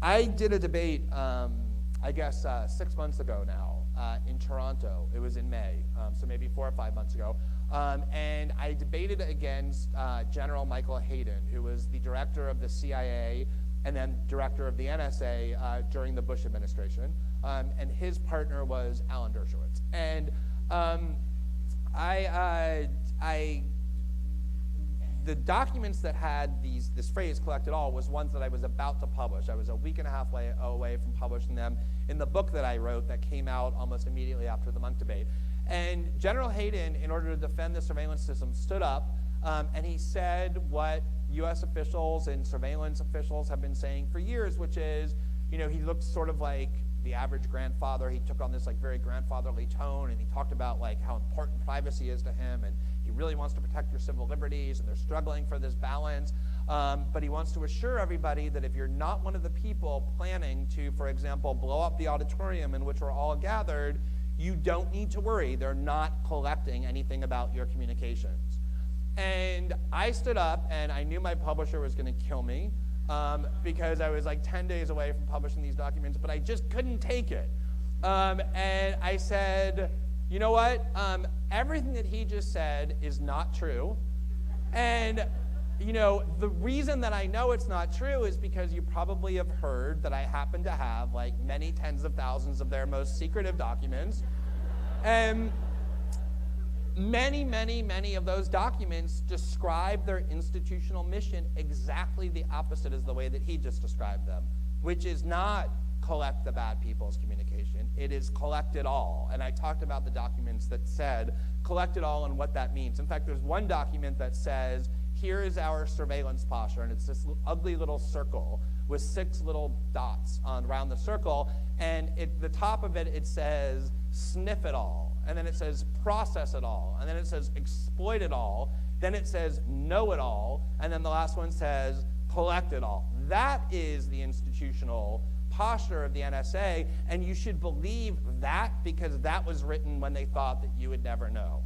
I did a debate, I guess 6 months ago now, in Toronto. It was in May, so maybe 4 or 5 months ago. And I debated against General Michael Hayden, who was the director of the CIA and then director of the NSA during the Bush administration. And his partner was Alan Dershowitz. And the documents that had this phrase, collect it all, was ones that I was about to publish. I was a week and a half away from publishing them in the book that I wrote that came out almost immediately after the Monk debate. And General Hayden, in order to defend the surveillance system, stood up and he said what US officials and surveillance officials have been saying for years, which is, he looked sort of like the average grandfather. He took on this like very grandfatherly tone, and he talked about like how important privacy is to him, and he really wants to protect your civil liberties, and they're struggling for this balance. But he wants to assure everybody that if you're not one of the people planning to, for example, blow up the auditorium in which we're all gathered, you don't need to worry. They're not collecting anything about your communications. And I stood up, and I knew my publisher was going to kill me because I was like 10 days away from publishing these documents, but I just couldn't take it. And I said, you know what? Everything that he just said is not true. And you know, the reason that I know it's not true is because you probably have heard that I happen to have like many tens of thousands of their most secretive documents. And many of those documents describe their institutional mission exactly the opposite as the way that he just described them, which is not collect the bad people's communication. It is collect it all. And I talked about the documents that said collect it all and what that means. In fact, there's one document that says, here is our surveillance posture, and it's this ugly little circle with 6 little dots around the circle, and at the top of it, it says sniff it all, and then it says process it all, and then it says exploit it all, then it says know it all, and then the last one says collect it all. That is the institutional posture of the NSA, and you should believe that because that was written when they thought that you would never know.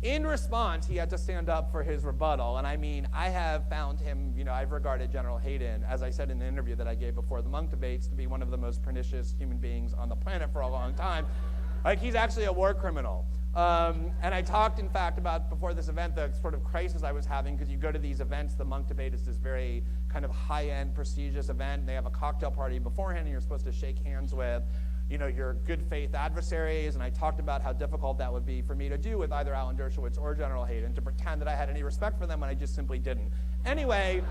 In response, he had to stand up for his rebuttal, and I mean, I have found him, you know, I've regarded General Hayden, as I said in the interview that I gave before the Monk debates, to be one of the most pernicious human beings on the planet for a long time. Like, he's actually a war criminal. And I talked, in fact, about, before this event, the sort of crisis I was having, because you go to these events, the Monk debate is this very kind of high-end, prestigious event, and they have a cocktail party beforehand, and you're supposed to shake hands with, you know, your good faith adversaries, and I talked about how difficult that would be for me to do with either Alan Dershowitz or General Hayden, to pretend that I had any respect for them when I just simply didn't. Anyway,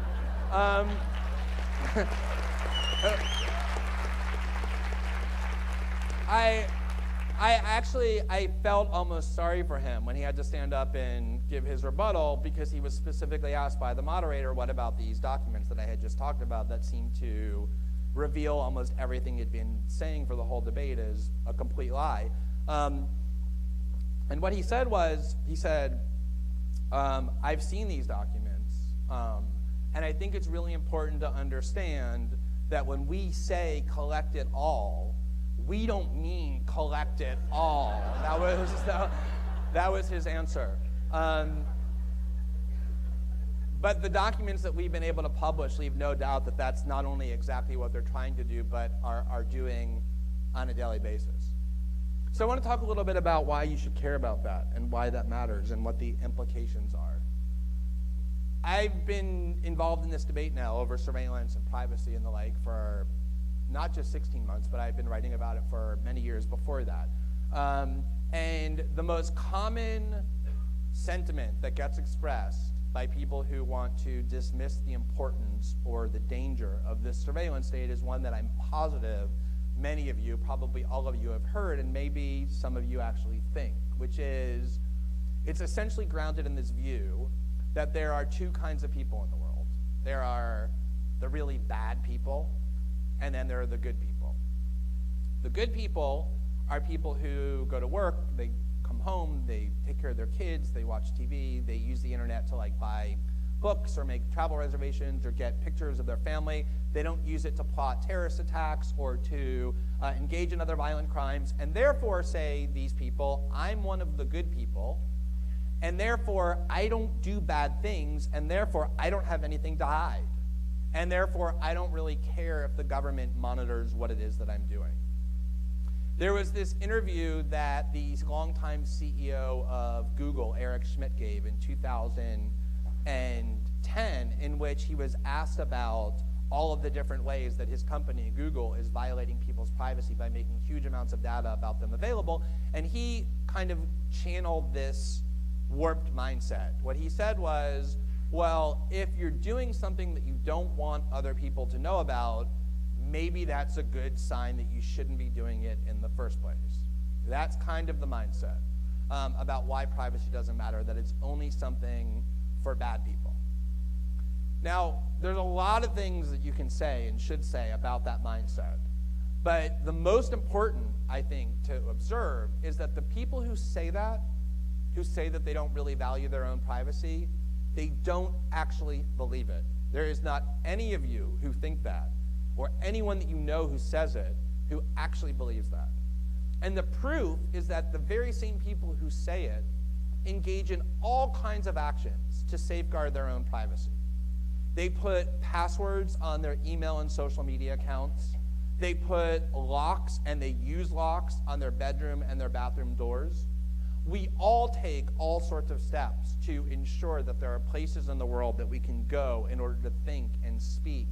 I felt almost sorry for him when he had to stand up and give his rebuttal, because he was specifically asked by the moderator, what about these documents that I had just talked about that seemed to reveal almost everything he'd been saying for the whole debate as a complete lie. And what he said was, he said, I've seen these documents, and I think it's really important to understand that when we say collect it all, we don't mean collect it all. That was his answer. But the documents that we've been able to publish leave no doubt that that's not only exactly what they're trying to do, but are doing on a daily basis. So I want to talk a little bit about why you should care about that and why that matters and what the implications are. I've been involved in this debate now over surveillance and privacy and the like for not just 16 months, but I've been writing about it for many years before that. And the most common sentiment that gets expressed by people who want to dismiss the importance or the danger of this surveillance state is one that I'm positive many of you, probably all of you, have heard, and maybe some of you actually think, which is, it's essentially grounded in this view that there are 2 kinds of people in the world. There are the really bad people, and then there are the good people. The good people are people who go to work, they come home, they take care of their kids, they watch TV, they use the internet to like buy books or make travel reservations or get pictures of their family. They don't use it to plot terrorist attacks or to engage in other violent crimes, and therefore say these people, I'm one of the good people, and therefore I don't do bad things, and therefore I don't have anything to hide, and therefore I don't really care if the government monitors what it is that I'm doing. There was this interview that the longtime CEO of Google, Eric Schmidt, gave in 2010, in which he was asked about all of the different ways that his company, Google, is violating people's privacy by making huge amounts of data about them available. And he kind of channeled this warped mindset. What he said was, well, if you're doing something that you don't want other people to know about, maybe that's a good sign that you shouldn't be doing it in the first place. That's kind of the mindset about why privacy doesn't matter, that it's only something for bad people. Now, there's a lot of things that you can say and should say about that mindset, But the most important, I think, to observe is that the people who say that they don't really value their own privacy, they don't actually believe it. There is not any of you who think that, or anyone that you know who says it, who actually believes that. And the proof is that the very same people who say it engage in all kinds of actions to safeguard their own privacy. They put passwords on their email and social media accounts. They put locks, and they use locks on their bedroom and their bathroom doors. We all take all sorts of steps to ensure that there are places in the world that we can go in order to think and speak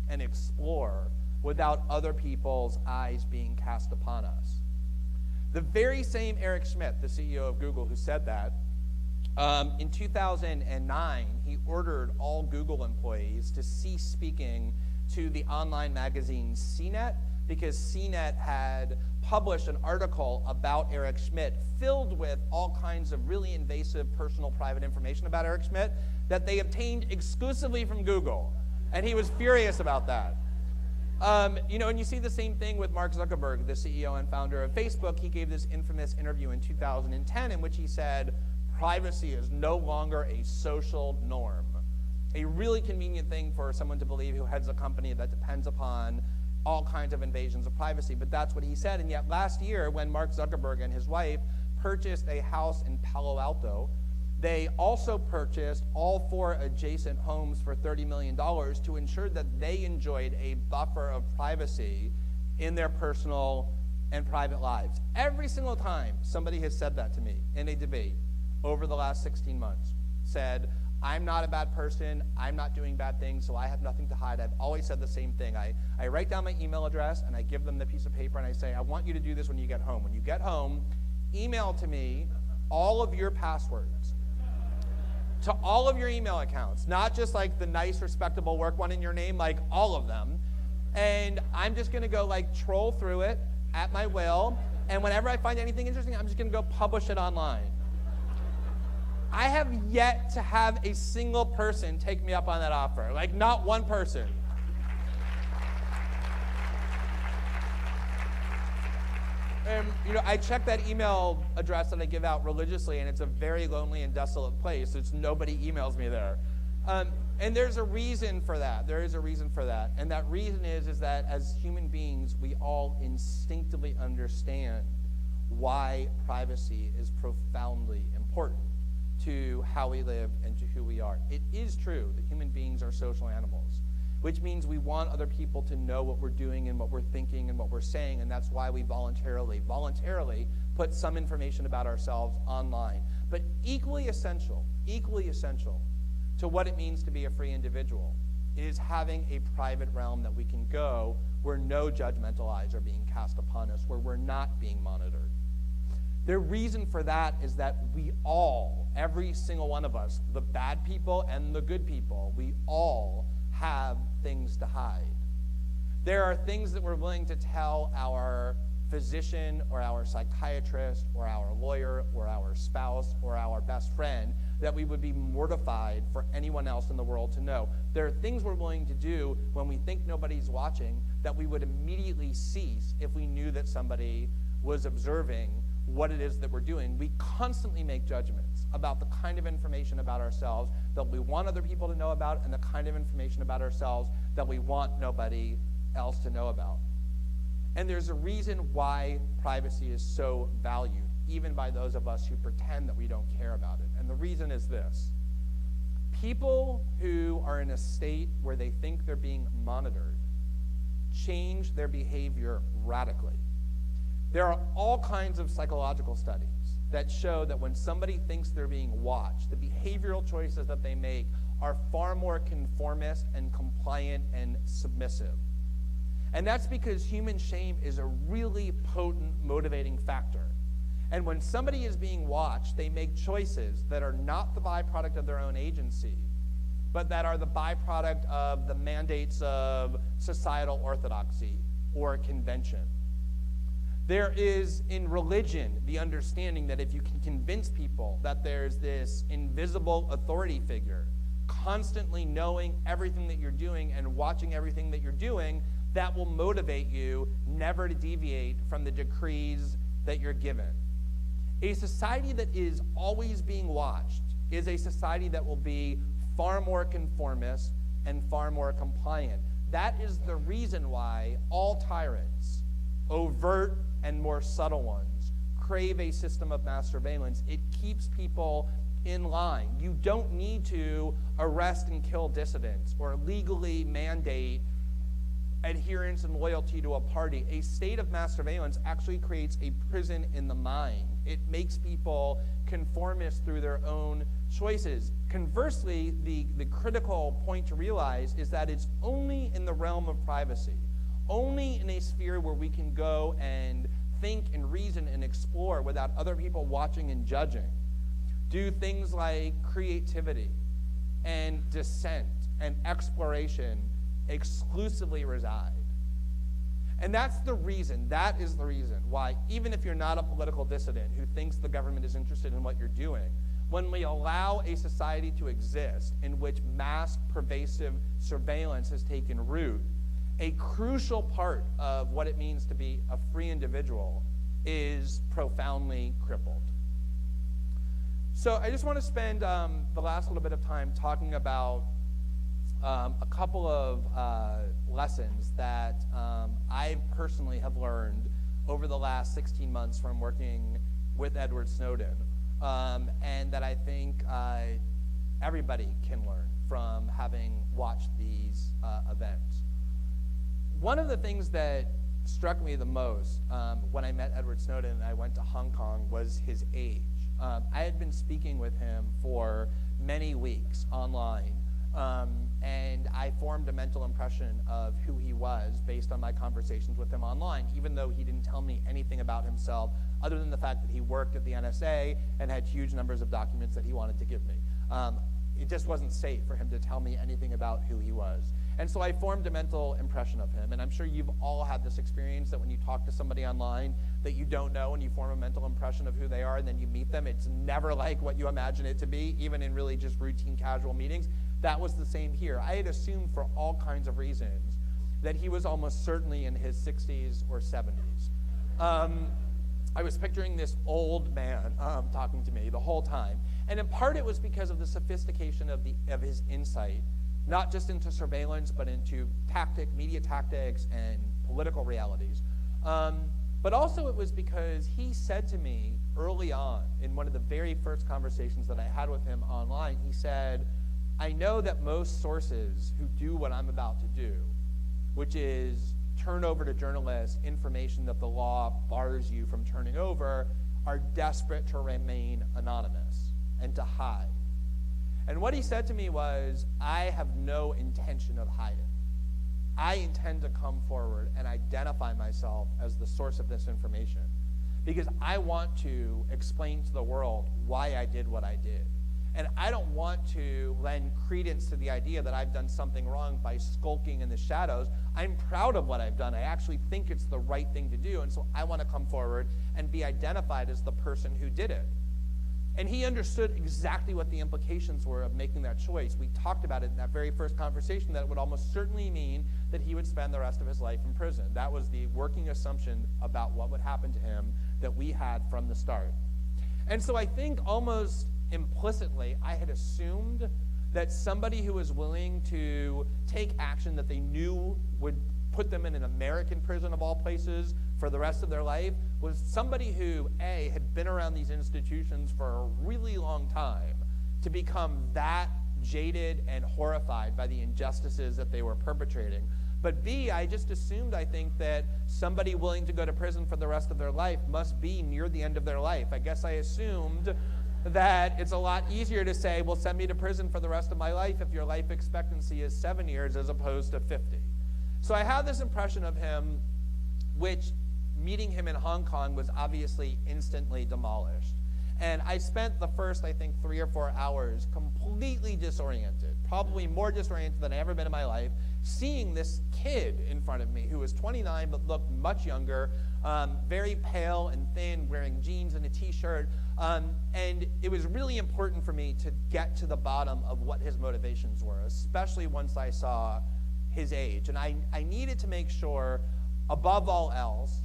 and explore without other people's eyes being cast upon us. The very same Eric Schmidt, the CEO of Google, who said that, in 2009, he ordered all Google employees to cease speaking to the online magazine CNET, because CNET had published an article about Eric Schmidt filled with all kinds of really invasive personal private information about Eric Schmidt that they obtained exclusively from Google. And he was furious about that. And you see the same thing with Mark Zuckerberg, the CEO and founder of Facebook. He gave this infamous interview in 2010 in which he said, privacy is no longer a social norm. A really convenient thing for someone to believe who heads a company that depends upon all kinds of invasions of privacy, but that's what he said. And yet last year, when Mark Zuckerberg and his wife purchased a house in Palo Alto, they also purchased all 4 adjacent homes for $30 million to ensure that they enjoyed a buffer of privacy in their personal and private lives. Every single time somebody has said that to me in a debate over the last 16 months, said, I'm not a bad person, I'm not doing bad things, so I have nothing to hide. I've always said the same thing. I write down my email address, and I give them the piece of paper, and I say, I want you to do this when you get home. When you get home, email to me all of your passwords to all of your email accounts, not just like the nice, respectable work one in your name, like all of them. And I'm just gonna go like troll through it at my will, and whenever I find anything interesting, I'm just gonna go publish it online. I have yet to have a single person take me up on that offer, like not one person. And I check that email address that I give out religiously, and it's a very lonely and desolate place. It's nobody emails me there. And there's a reason for that. There is a reason for that. And that reason is that as human beings, we all instinctively understand why privacy is profoundly important to how we live and to who we are. It is true that human beings are social animals, which means we want other people to know what we're doing and what we're thinking and what we're saying, and that's why we voluntarily put some information about ourselves online. But equally essential to what it means to be a free individual is having a private realm that we can go where no judgmental eyes are being cast upon us, where we're not being monitored. The reason for that is that we all, every single one of us, the bad people and the good people, we all have things to hide. There are things that we're willing to tell our physician or our psychiatrist or our lawyer or our spouse or our best friend that we would be mortified for anyone else in the world to know. There are things we're willing to do when we think nobody's watching that we would immediately cease if we knew that somebody was observing what it is that we're doing. We constantly make judgments about the kind of information about ourselves that we want other people to know about and the kind of information about ourselves that we want nobody else to know about. And there's a reason why privacy is so valued, even by those of us who pretend that we don't care about it. And the reason is this. People who are in a state where they think they're being monitored change their behavior radically. There are all kinds of psychological studies that show that when somebody thinks they're being watched, the behavioral choices that they make are far more conformist and compliant and submissive. And that's because human shame is a really potent motivating factor. And when somebody is being watched, they make choices that are not the byproduct of their own agency, but that are the byproduct of the mandates of societal orthodoxy or convention. There is in religion the understanding that if you can convince people that there's this invisible authority figure constantly knowing everything that you're doing and watching everything that you're doing, that will motivate you never to deviate from the decrees that you're given. A society that is always being watched is a society that will be far more conformist and far more compliant. That is the reason why all tyrants, overt and more subtle ones, crave a system of mass surveillance. It keeps people in line. You don't need to arrest and kill dissidents or legally mandate adherence and loyalty to a party. A state of mass surveillance actually creates a prison in the mind. It makes people conformist through their own choices. Conversely, the critical point to realize is that it's only in the realm of privacy, only in a sphere where we can go and think and reason and explore without other people watching and judging. Do things like creativity and dissent and exploration exclusively reside. And that is the reason why, even if you're not a political dissident who thinks the government is interested in what you're doing, when we allow a society to exist in which mass pervasive surveillance has taken root, a crucial part of what it means to be a free individual is profoundly crippled. So I just want to spend the last little bit of time talking about a couple of lessons that I personally have learned over the last 16 months from working with Edward Snowden, and that I think everybody can learn from having watched these events. One of the things that struck me the most when I met Edward Snowden and I went to Hong Kong was his age. I had been speaking with him for many weeks online, and I formed a mental impression of who he was based on my conversations with him online, even though he didn't tell me anything about himself other than the fact that he worked at the NSA and had huge numbers of documents that he wanted to give me. It just wasn't safe for him to tell me anything about who he was. And so I formed a mental impression of him. And I'm sure you've all had this experience that when you talk to somebody online that you don't know and you form a mental impression of who they are and then you meet them, it's never like what you imagine it to be, even in really just routine casual meetings. That was the same here. I had assumed for all kinds of reasons that he was almost certainly in his 60s or 70s. I was picturing this old man talking to me the whole time. And in part it was because of the sophistication of his insight, not just into surveillance, but into media tactics, and political realities. But also it was because he said to me early on, in one of the very first conversations that I had with him online, he said, I know that most sources who do what I'm about to do, which is turn over to journalists information that the law bars you from turning over, are desperate to remain anonymous and to hide. And what he said to me was, I have no intention of hiding. I intend to come forward and identify myself as the source of this information because I want to explain to the world why I did what I did. And I don't want to lend credence to the idea that I've done something wrong by skulking in the shadows. I'm proud of what I've done. I actually think it's the right thing to do. And so I want to come forward and be identified as the person who did it. And he understood exactly what the implications were of making that choice. We talked about it in that very first conversation, that it would almost certainly mean that he would spend the rest of his life in prison. That was the working assumption about what would happen to him that we had from the start. And so I think almost implicitly, I had assumed that somebody who was willing to take action that they knew would put them in an American prison of all places for the rest of their life was somebody who, A, had been around these institutions for a really long time to become that jaded and horrified by the injustices that they were perpetrating. But B, I just assumed, I think, that somebody willing to go to prison for the rest of their life must be near the end of their life. I guess I assumed that it's a lot easier to say, well, send me to prison for the rest of my life if your life expectancy is 7 years as opposed to 50. So I had this impression of him, which meeting him in Hong Kong was obviously instantly demolished. And I spent the first, I think, 3 or 4 hours completely disoriented, probably more disoriented than I've ever been in my life, seeing this kid in front of me who was 29 but looked much younger, very pale and thin, wearing jeans and a t-shirt. And it was really important for me to get to the bottom of what his motivations were, especially once I saw his age. And I needed to make sure, above all else,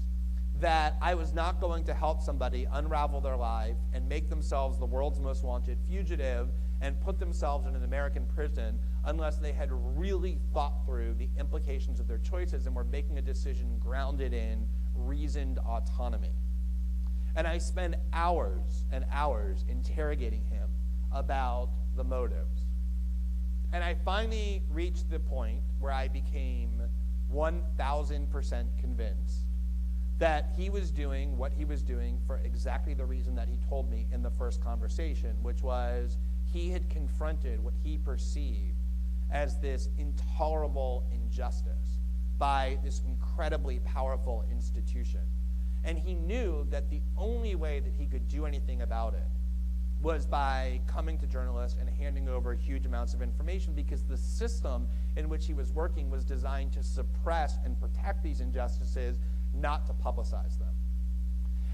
that I was not going to help somebody unravel their life and make themselves the world's most wanted fugitive and put themselves in an American prison unless they had really thought through the implications of their choices and were making a decision grounded in reasoned autonomy. And I spent hours and hours interrogating him about the motives. And I finally reached the point where I became 1,000% convinced that he was doing what he was doing for exactly the reason that he told me in the first conversation, which was he had confronted what he perceived as this intolerable injustice by this incredibly powerful institution. And he knew that the only way that he could do anything about it was by coming to journalists and handing over huge amounts of information, because the system in which he was working was designed to suppress and protect these injustices, not to publicize them.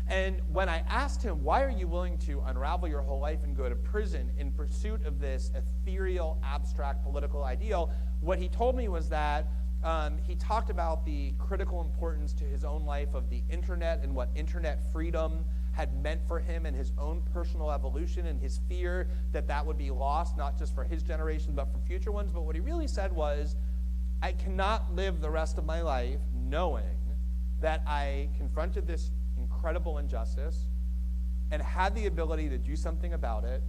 And when I asked him, why are you willing to unravel your whole life and go to prison in pursuit of this ethereal, abstract political ideal, what he told me was that he talked about the critical importance to his own life of the internet and what internet freedom had meant for him and his own personal evolution, and his fear that that would be lost, not just for his generation, but for future ones. But what he really said was, I cannot live the rest of my life knowing that I confronted this incredible injustice and had the ability to do something about it,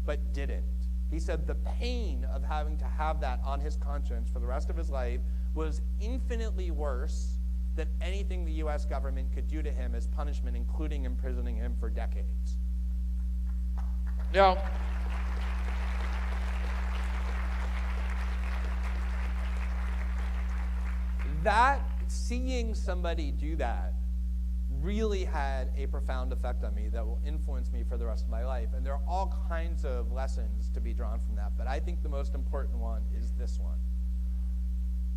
but didn't. He said the pain of having to have that on his conscience for the rest of his life was infinitely worse than anything the US government could do to him as punishment, including imprisoning him for decades. Now, seeing somebody do that really had a profound effect on me that will influence me for the rest of my life. And there are all kinds of lessons to be drawn from that, but I think the most important one is this one.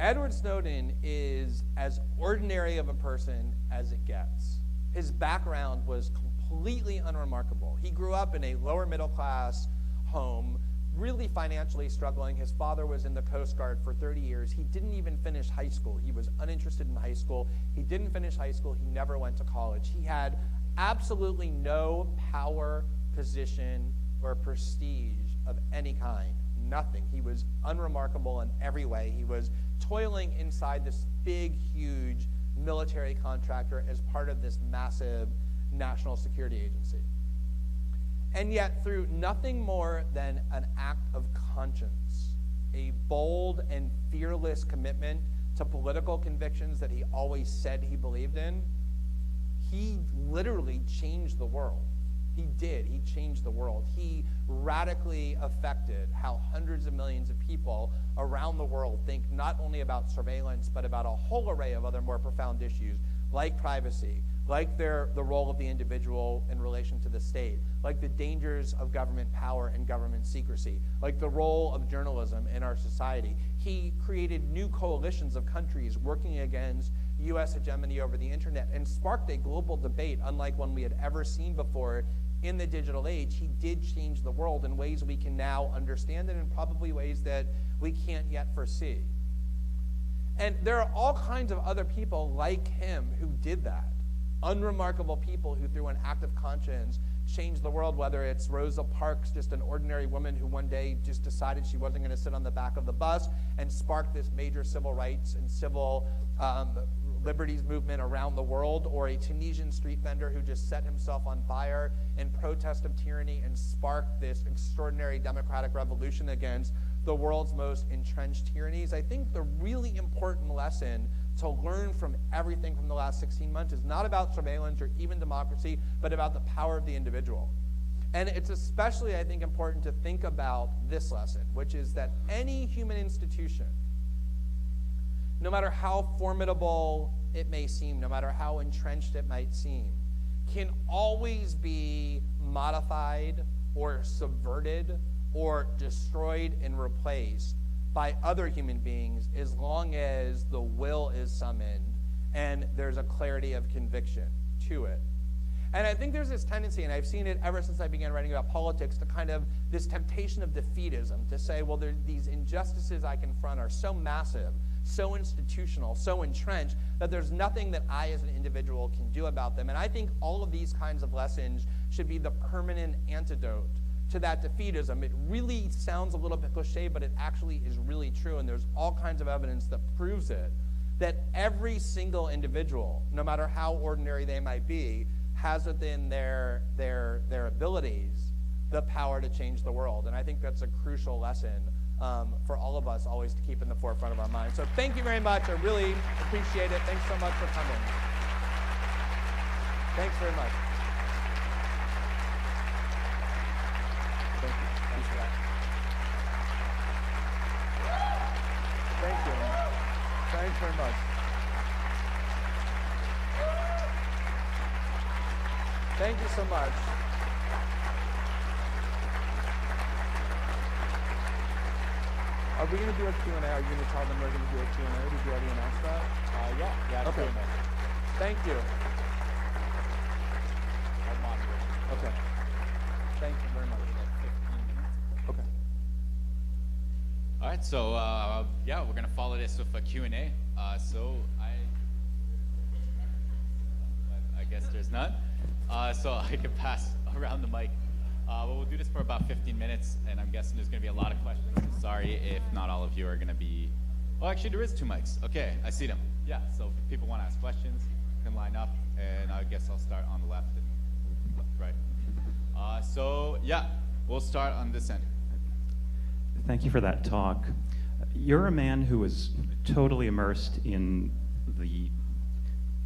Edward Snowden is as ordinary of a person as it gets. His background was completely unremarkable. He grew up in a lower middle class home, really financially struggling. His father was in the Coast Guard for 30 years. He didn't even finish high school. He was uninterested in high school. He didn't finish high school. He never went to college. He had absolutely no power, position, or prestige of any kind. Nothing. He was unremarkable in every way. He was toiling inside this big, huge military contractor as part of this massive national security agency. And yet, through nothing more than an act of conscience, a bold and fearless commitment to political convictions that he always said he believed in, he literally changed the world. He did. He changed the world. He radically affected how hundreds of millions of people around the world think not only about surveillance, but about a whole array of other more profound issues, like privacy, like the role of the individual in relation to the state, like the dangers of government power and government secrecy, like the role of journalism in our society. He created new coalitions of countries working against US hegemony over the internet and sparked a global debate unlike one we had ever seen before in the digital age. He did change the world in ways we can now understand and in probably ways that we can't yet foresee. And there are all kinds of other people like him who did that. Unremarkable people who, through an act of conscience, changed the world, whether it's Rosa Parks, just an ordinary woman who one day just decided she wasn't going to sit on the back of the bus and sparked this major civil rights and civil liberties movement around the world, or a Tunisian street vendor who just set himself on fire in protest of tyranny and sparked this extraordinary democratic revolution against the world's most entrenched tyrannies. I think the really important lesson to learn from everything from the last 16 months is not about surveillance or even democracy, but about the power of the individual. And it's especially, I think, important to think about this lesson, which is that any human institution, no matter how formidable it may seem, no matter how entrenched it might seem, can always be modified or subverted or destroyed and replaced by other human beings as long as the will is summoned and there's a clarity of conviction to it. And I think there's this tendency, and I've seen it ever since I began writing about politics, to kind of this temptation of defeatism, to say, well, these injustices I confront are so massive so institutional, so entrenched, that there's nothing that I as an individual can do about them. And I think all of these kinds of lessons should be the permanent antidote to that defeatism. It really sounds a little bit cliche, but it actually is really true, and there's all kinds of evidence that proves it, that every single individual, no matter how ordinary they might be, has within their abilities the power to change the world. And I think that's a crucial lesson for all of us always to keep in the forefront of our minds. So thank you very much. I really appreciate it. Thanks so much for coming. Thanks very much. Thank you. Thanks for that. Thank you. Thanks very much. Thank you so much. Are we going to do a Q&A? Are you going to tell them we're going to do a Q&A? Did you already announce that? Yeah, Okay. Q&A. Thank you. I'll moderate. Okay. Thank you very much. Okay. All right, so yeah, we're gonna follow this with a Q&A. So I guess there's none. So I can pass around the mic. Well, we'll do this for about 15 minutes, and I'm guessing there's gonna be a lot of questions. Sorry if not all of you are gonna be. Oh, actually, there is 2 mics. Okay, I see them. Yeah. So if people want to ask questions, you can line up, and I guess I'll start on the left and move left, right. So yeah, we'll start on this end. Thank you for that talk. You're a man who is totally immersed in the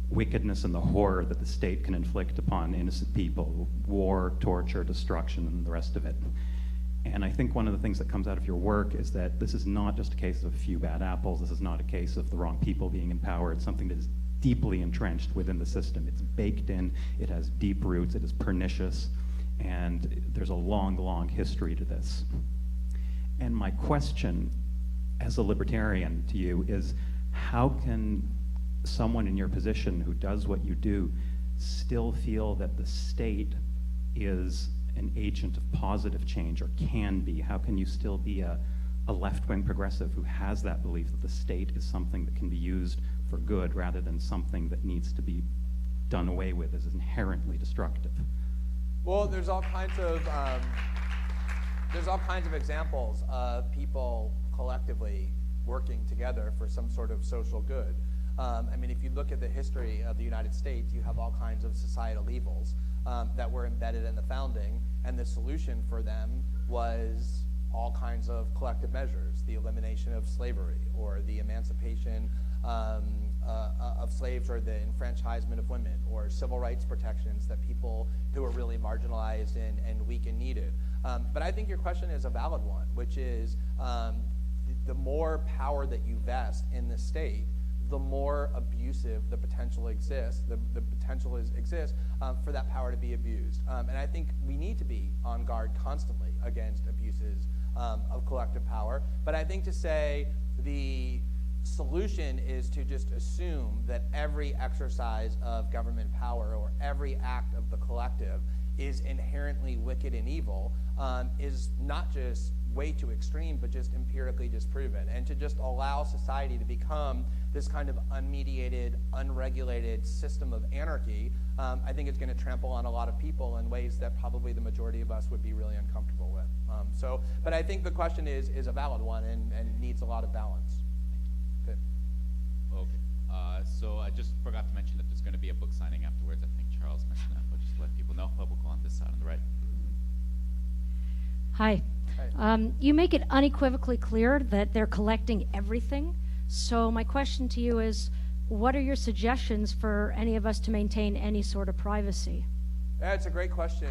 wickedness and the horror that the state can inflict upon innocent people, war, torture, destruction, and the rest of it. And I think one of the things that comes out of your work is that this is not just a case of a few bad apples. This is not a case of the wrong people being in power. It's something that is deeply entrenched within the system. It's baked in, it has deep roots, it is pernicious, and there's a long, long history to this. And my question as a libertarian to you is, how can someone in your position who does what you do still feel that the state is an agent of positive change, or can be? How can you still be a left-wing progressive who has that belief that the state is something that can be used for good rather than something that needs to be done away with as inherently destructive? Well, there's all kinds of examples of people collectively working together for some sort of social good. I mean, if you look at the history of the United States, you have all kinds of societal evils that were embedded in the founding, and the solution for them was all kinds of collective measures: the elimination of slavery, or the emancipation of slaves, or the enfranchisement of women, or civil rights protections that people who are really marginalized and weak and needed. But I think your question is a valid one, which is the more power that you vest in the state, the more abusive the potential exists. The potential exists for that power to be abused. And I think we need to be on guard constantly against abuses of collective power. But I think to say the solution is to just assume that every exercise of government power or every act of the collective is inherently wicked and evil is not just way too extreme, but just empirically disproven. And to just allow society to become this kind of unmediated, unregulated system of anarchy, I think it's going to trample on a lot of people in ways that probably the majority of us would be really uncomfortable with. But I think the question is a valid one and needs a lot of balance. Good. Okay. So I just forgot to mention that there's going to be a book signing afterwards. I think Charles mentioned that, but just to let people know. But we'll go on this side on the right. Hi. Hi. You make it unequivocally clear that they're collecting everything. So my question to you is, what are your suggestions for any of us to maintain any sort of privacy? That's a great question.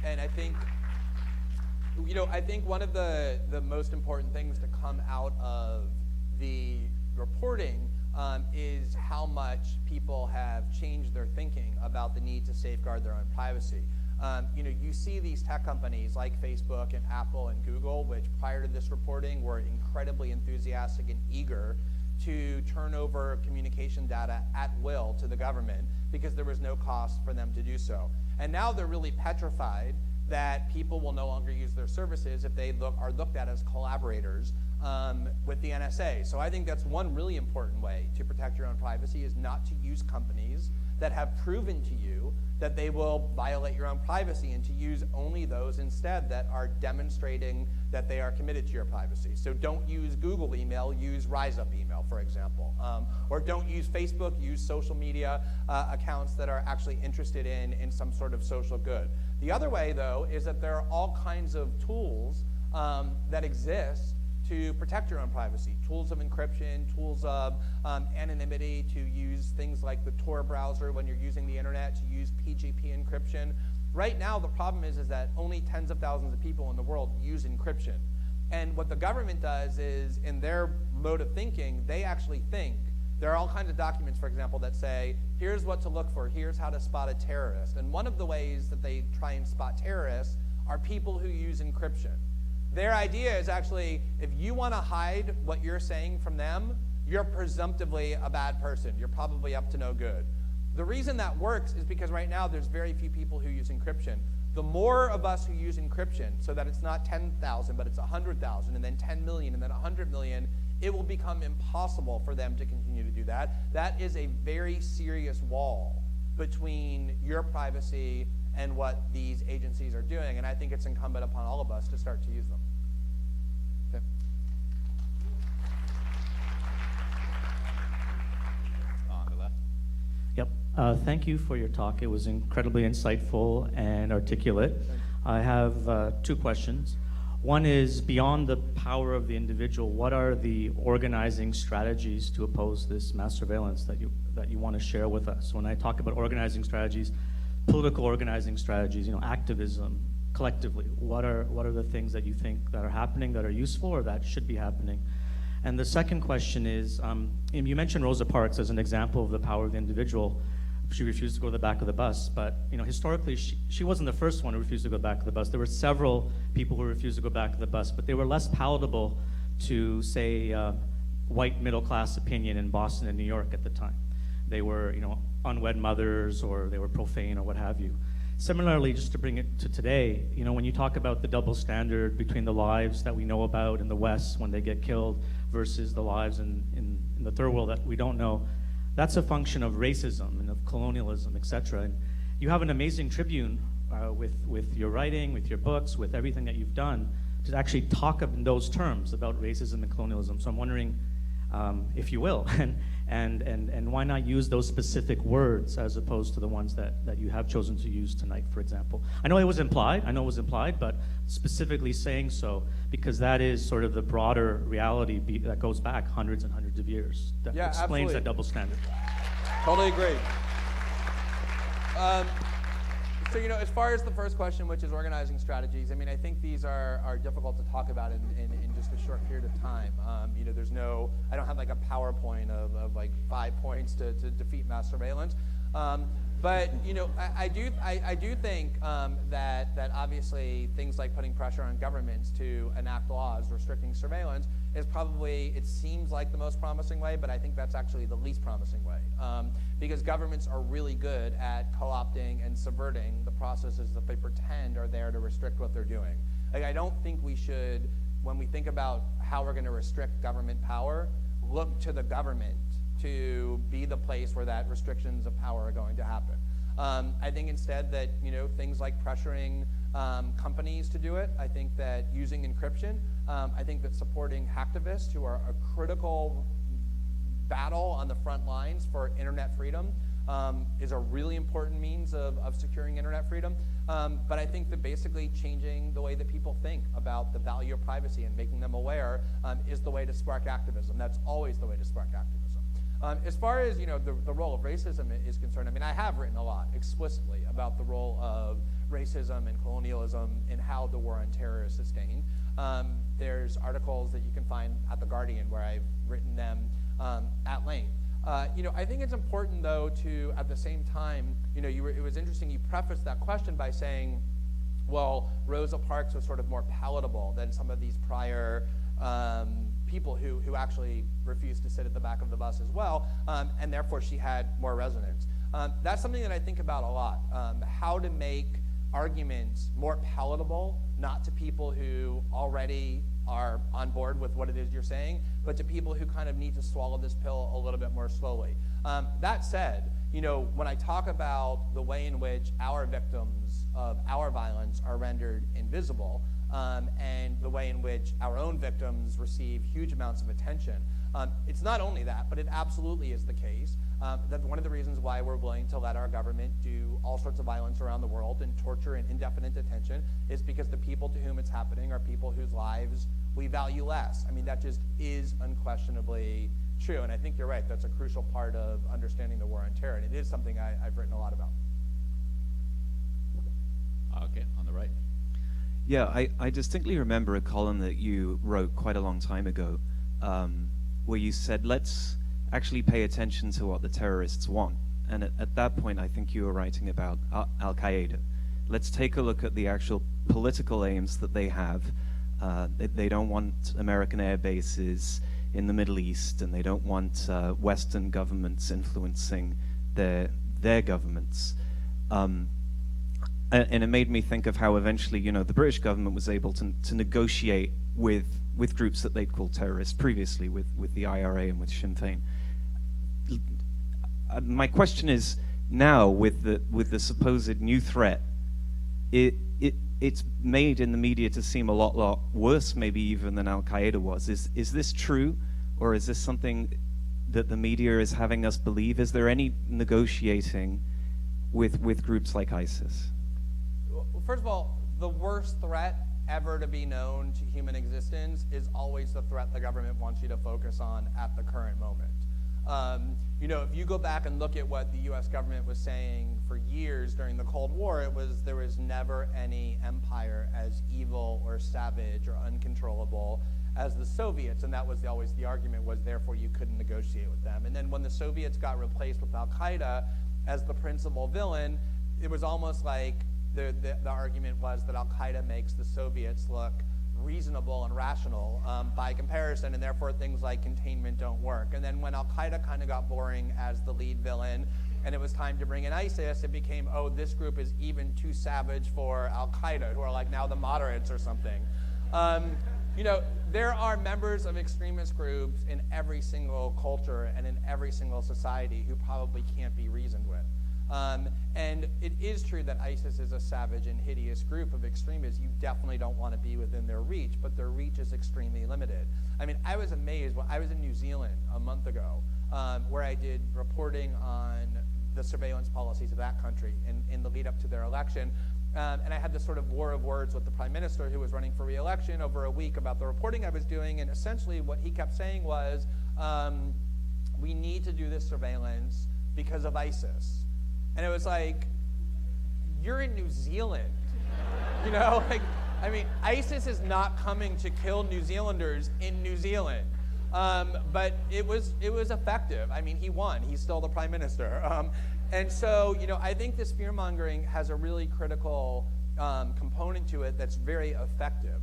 And I think, I think one of the most important things to come out of the reporting is how much people have changed their thinking about the need to safeguard their own privacy. You see these tech companies like Facebook and Apple and Google, which prior to this reporting were incredibly enthusiastic and eager to turn over communication data at will to the government because there was no cost for them to do so. And now they're really petrified that people will no longer use their services if they are looked at as collaborators with the NSA. So I think that's one really important way to protect your own privacy, is not to use companies that have proven to you that they will violate your own privacy, and to use only those instead that are demonstrating that they are committed to your privacy. So don't use Google email, use RiseUp email, for example. Or don't use Facebook, use social media accounts that are actually interested in some sort of social good. The other way, though, is that there are all kinds of tools that exist to protect your own privacy. Tools of encryption, tools of anonymity, to use things like the Tor browser when you're using the internet, to use PGP encryption. Right now, the problem is that only tens of thousands of people in the world use encryption. And what the government does is, in their mode of thinking, they actually think, there are all kinds of documents, for example, that say, here's what to look for, here's how to spot a terrorist. And one of the ways that they try and spot terrorists are people who use encryption. Their idea is actually, if you want to hide what you're saying from them, you're presumptively a bad person. You're probably up to no good. The reason that works is because right now there's very few people who use encryption. The more of us who use encryption, so that it's not 10,000, but it's 100,000, and then 10 million, and then 100 million, it will become impossible for them to continue to do that. That is a very serious wall between your privacy and what these agencies are doing, and I think it's incumbent upon all of us to start to use them. Okay. On the left. Yep. Thank you for your talk. It was incredibly insightful and articulate. I have two questions. One is, beyond the power of the individual, what are the organizing strategies to oppose this mass surveillance that you want to share with us? When I talk about organizing strategies, political organizing strategies, activism, collectively, what are the things that you think that are happening that are useful or that should be happening? And the second question is, you mentioned Rosa Parks as an example of the power of the individual. She refused to go to the back of the bus, but historically she wasn't the first one who refused to go back of the bus. There were several people who refused to go back of the bus, but they were less palatable to, say, white middle-class opinion in Boston and New York at the time. They were, unwed mothers, or they were profane, or what have you. Similarly, just to bring it to today, when you talk about the double standard between the lives that we know about in the West when they get killed versus the lives in the third world that we don't know, that's a function of racism and of colonialism, etc. And you have an amazing tribune with your writing, with your books, with everything that you've done, to actually talk in those terms about racism and colonialism. So I'm wondering, if you will, and why not use those specific words as opposed to the ones that you have chosen to use tonight, for example? I know it was implied, but specifically saying so, because that is sort of the broader reality that goes back hundreds and hundreds of years. That explains absolutely. that double standard. Totally agree. So, as far as the first question, which is organizing strategies, I think these are difficult to talk about in just a short period of time. I don't have like a PowerPoint of like 5 points to defeat mass surveillance. But I do think that obviously things like putting pressure on governments to enact laws restricting surveillance is probably, it seems like the most promising way, but I think that's actually the least promising way. Because governments are really good at co-opting and subverting the processes that they pretend are there to restrict what they're doing. Like, I don't think we should, when we think about how we're going to restrict government power, look to the government to be the place where that restrictions of power are going to happen. I think instead that things like pressuring companies to do it, I think that using encryption, I think that supporting hacktivists who are a critical battle on the front lines for internet freedom is a really important means of securing internet freedom. But I think that basically changing the way that people think about the value of privacy and making them aware is the way to spark activism. That's always the way to spark activism. As far as the role of racism is concerned, I have written a lot explicitly about the role of racism and colonialism in how the war on terror is sustained. There's articles that you can find at The Guardian where I've written them at length. I think it's important, though, to, at the same time, it was interesting, you prefaced that question by saying, well, Rosa Parks was sort of more palatable than some of these prior people who actually refused to sit at the back of the bus as well, and therefore she had more resonance. That's something that I think about a lot, how to make arguments more palatable, not to people who already are on board with what it is you're saying, but to people who kind of need to swallow this pill a little bit more slowly. That said, when I talk about the way in which our victims of our violence are rendered invisible, and the way in which our own victims receive huge amounts of attention, it's not only that, but it absolutely is the case that one of the reasons why we're willing to let our government do all sorts of violence around the world and torture and indefinite detention is because the people to whom it's happening are people whose lives we value less. I mean, that just is unquestionably true, and I think you're right. That's a crucial part of understanding the war on terror, and it is something I've written a lot about. Okay, on the right. Yeah, I distinctly remember a column that you wrote quite a long time ago, where you said, let's actually pay attention to what the terrorists want. And at that point, I think you were writing about Al-Qaeda. Let's take a look at the actual political aims that they have. They don't want American air bases in the Middle East, and they don't want Western governments influencing their governments. And it made me think of how eventually, the British government was able to negotiate with groups that they'd called terrorists previously, with the IRA and with Sinn Féin. My question is, now with the supposed new threat, it's made in the media to seem a lot worse, maybe even than Al-Qaeda was. Is this true, or is this something that the media is having us believe? Is there any negotiating with groups like ISIS? Well, first of all, the worst threat ever to be known to human existence is always the threat the government wants you to focus on at the current moment. If you go back and look at what the U.S. government was saying for years during the Cold War, there was never any empire as evil or savage or uncontrollable as the Soviets, and that was always the argument, was therefore you couldn't negotiate with them. And then when the Soviets got replaced with Al-Qaeda as the principal villain, it was almost like the argument was that Al-Qaeda makes the Soviets look reasonable and rational by comparison, and therefore things like containment don't work. And then when Al-Qaeda kind of got boring as the lead villain and it was time to bring in ISIS, it became, oh, this group is even too savage for Al-Qaeda, who are like now the moderates or something. There are members of extremist groups in every single culture and in every single society who probably can't be reasoned with. And it is true that ISIS is a savage and hideous group of extremists. You definitely don't want to be within their reach, but their reach is extremely limited. I mean, I was amazed when I was in New Zealand a month ago, where I did reporting on the surveillance policies of that country in the lead up to their election. And I had this sort of war of words with the prime minister who was running for re-election over a week about the reporting I was doing, and essentially what he kept saying was, we need to do this surveillance because of ISIS. And it was like, you're in New Zealand, ISIS is not coming to kill New Zealanders in New Zealand. But it was effective. I mean, he won. He's still the prime minister. And so, I think this fear-mongering has a really critical component to it that's very effective.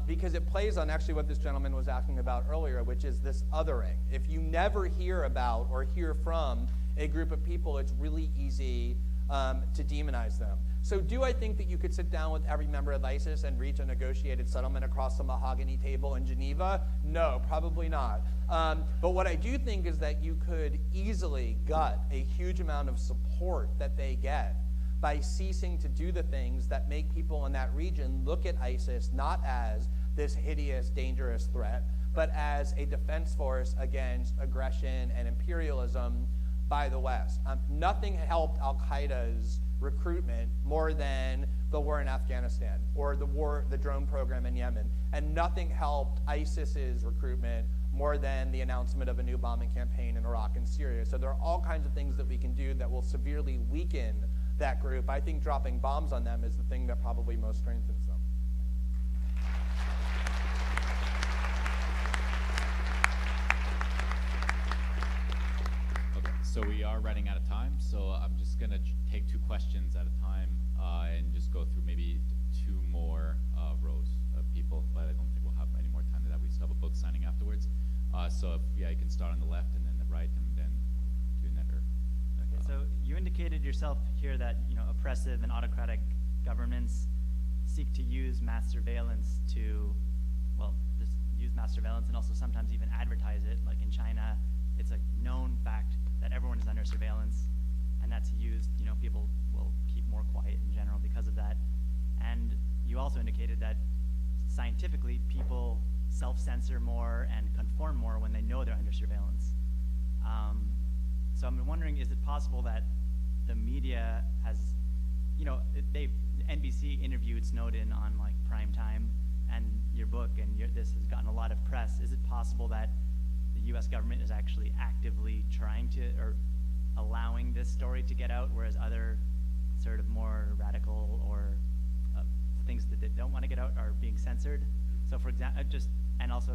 Because it plays on actually what this gentleman was asking about earlier, which is this othering. If you never hear about or hear from a group of people, it's really easy to demonize them. So do I think that you could sit down with every member of ISIS and reach a negotiated settlement across the mahogany table in Geneva? No, probably not. But what I do think is that you could easily gut a huge amount of support that they get by ceasing to do the things that make people in that region look at ISIS not as this hideous, dangerous threat, but as a defense force against aggression and imperialism by the West. Nothing helped Al-Qaeda's recruitment more than the war in Afghanistan or the drone program in Yemen. And nothing helped ISIS's recruitment more than the announcement of a new bombing campaign in Iraq and Syria. So there are all kinds of things that we can do that will severely weaken that group. I think dropping bombs on them is the thing that probably most strengthens them. Okay, so we are running out of time, so I'm just going to take two questions at a time and just go through maybe two more rows of people, but I don't think we'll have any more time than that. We still have a book signing afterwards. So if, you can start on the left and then the right and then do another. Okay, so you indicated yourself here that oppressive and autocratic governments seek to use mass surveillance to, mass surveillance and also sometimes even advertise it. Like in China, it's a known fact that everyone is under surveillance, and that's used, people will keep more quiet in general because of that. And you also indicated that scientifically, people self-censor more and conform more when they know they're under surveillance. So I'm wondering, is it possible that the media has, NBC interviewed Snowden on like prime time, and your book and this has gotten a lot of press. Is it possible that the U.S. government is actually actively trying to, or allowing this story to get out, whereas other sort of more radical or things that they don't want to get out are being censored? So for example, and also,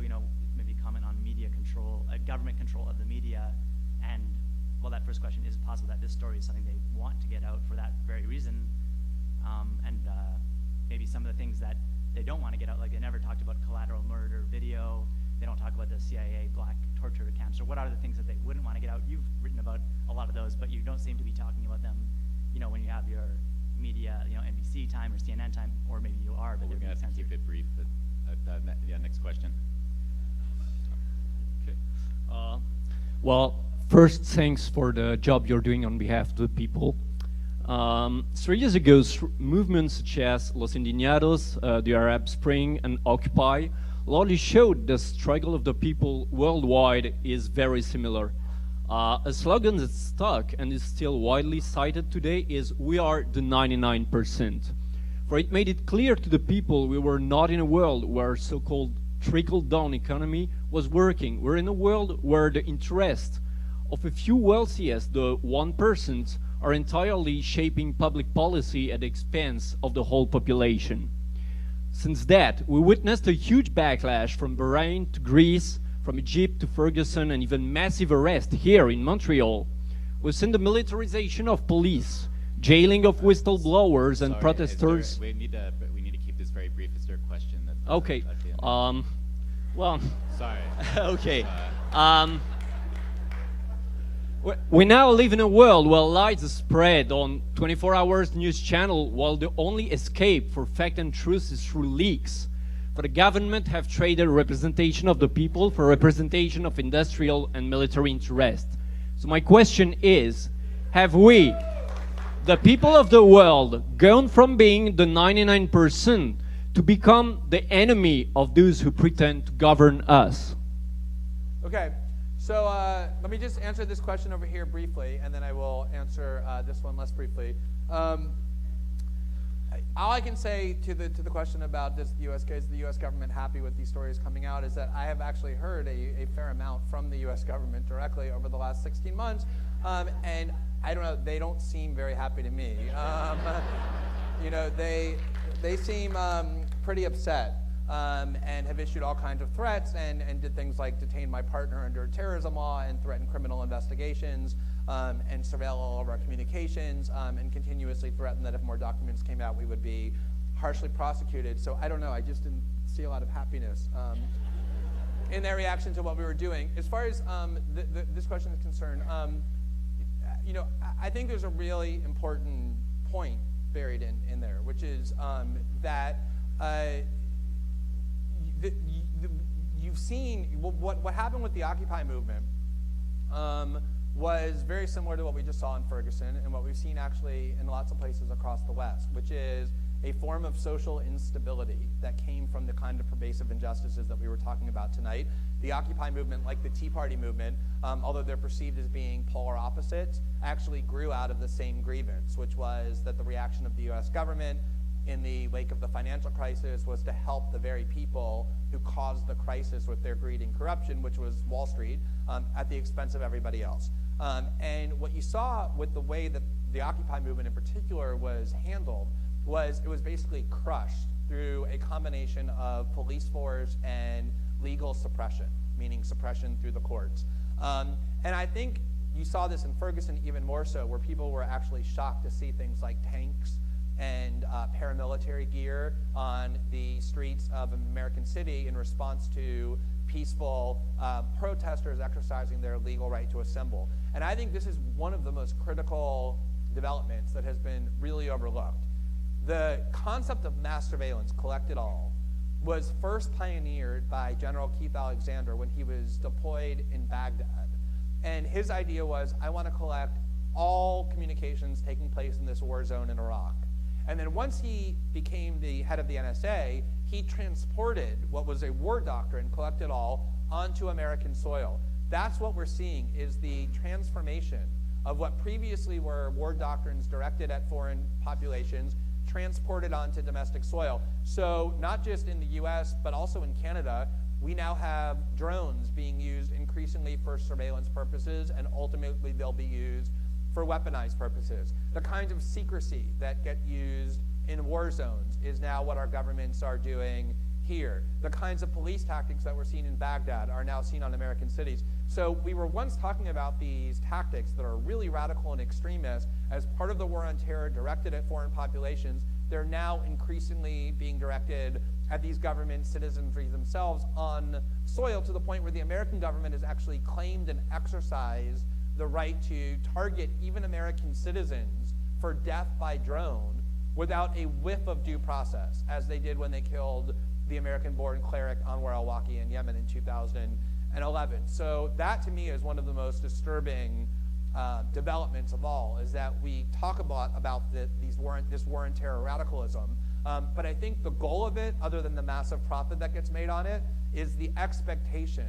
maybe comment on media control, government control of the media, and, well, that first question, is it possible that this story is something they want to get out for that very reason? And maybe some of the things that they don't want to get out, like they never talked about collateral murder video, they don't talk about the CIA black torture camps, or what are the things that they wouldn't want to get out? You've written about a lot of those, but you don't seem to be talking about them, when you have your media, NBC time or CNN time, or maybe you are, but We're going to have to keep it brief. But yeah, next question. Okay. Well, first, thanks for the job you're doing on behalf of the people. 3 years ago, movements such as Los Indignados, the Arab Spring, and Occupy largely showed the struggle of the people worldwide is very similar. A slogan that's stuck and is still widely cited today is, "We are the 99%. For it made it clear to the people we were not in a world where so-called trickle-down economy was working. We're in a world where the interests of a few wealthiest, the 1%, are entirely shaping public policy at the expense of the whole population." Since that, we witnessed a huge backlash from Bahrain to Greece, from Egypt to Ferguson, and even massive arrests here in Montreal. We've seen the militarization of police, jailing of whistleblowers and protesters. We need to keep this very brief. Is there a question? Okay. Well. Sorry. Okay. We now live in a world where lies are spread on 24 hours news channel, while the only escape for fact and truth is through leaks. For the government have traded representation of the people for representation of industrial and military interest. So my question is, have we, the people of the world, gone from being the 99% to become the enemy of those who pretend to govern us? Okay, so let me just answer this question over here briefly, and then I will answer this one less briefly. All I can say to the question about is the U.S. government happy with these stories coming out is that I have actually heard a fair amount from the U.S. government directly over the last 16 months, and I don't know, they don't seem very happy to me. They seem pretty upset and have issued all kinds of threats and did things like detain my partner under terrorism law and threaten criminal investigations and surveil all of our communications and continuously threaten that if more documents came out, we would be harshly prosecuted. So I don't know, I just didn't see a lot of happiness in their reaction to what we were doing. As far as this question is concerned, I think there's a really important point buried in there, which is that you've seen what happened with the Occupy movement was very similar to what we just saw in Ferguson and what we've seen actually in lots of places across the West, which is a form of social instability that came from the kind of pervasive injustices that we were talking about tonight. The Occupy movement, like the Tea Party movement, although they're perceived as being polar opposites, actually grew out of the same grievance, which was that the reaction of the US government in the wake of the financial crisis was to help the very people who caused the crisis with their greed and corruption, which was Wall Street, at the expense of everybody else. And what you saw with the way that the Occupy movement in particular was handled was it was basically crushed through a combination of police force and legal suppression, meaning suppression through the courts. And I think you saw this in Ferguson even more so, where people were actually shocked to see things like tanks and paramilitary gear on the streets of an American city in response to peaceful protesters exercising their legal right to assemble. And I think this is one of the most critical developments that has been really overlooked. The concept of mass surveillance, collect it all, was first pioneered by General Keith Alexander when he was deployed in Baghdad. And his idea was, I want to collect all communications taking place in this war zone in Iraq. And then once he became the head of the NSA, he transported what was a war doctrine, collected all, onto American soil. That's what we're seeing, is the transformation of what previously were war doctrines directed at foreign populations, transported onto domestic soil. So not just in the US, but also in Canada, we now have drones being used increasingly for surveillance purposes, and ultimately they'll be used for weaponized purposes. The kinds of secrecy that get used in war zones is now what our governments are doing here. The kinds of police tactics that were seen in Baghdad are now seen on American cities. So we were once talking about these tactics that are really radical and extremist as part of the war on terror directed at foreign populations. They're now increasingly being directed at these government citizenry themselves on soil, to the point where the American government has actually claimed and exercised the right to target even American citizens for death by drone without a whiff of due process, as they did when they killed the American-born cleric Anwar al-Awlaki in Yemen in 2011. So that, to me, is one of the most disturbing developments of all, is that we talk about this war on terror radicalism, but I think the goal of it, other than the massive profit that gets made on it, is the expectation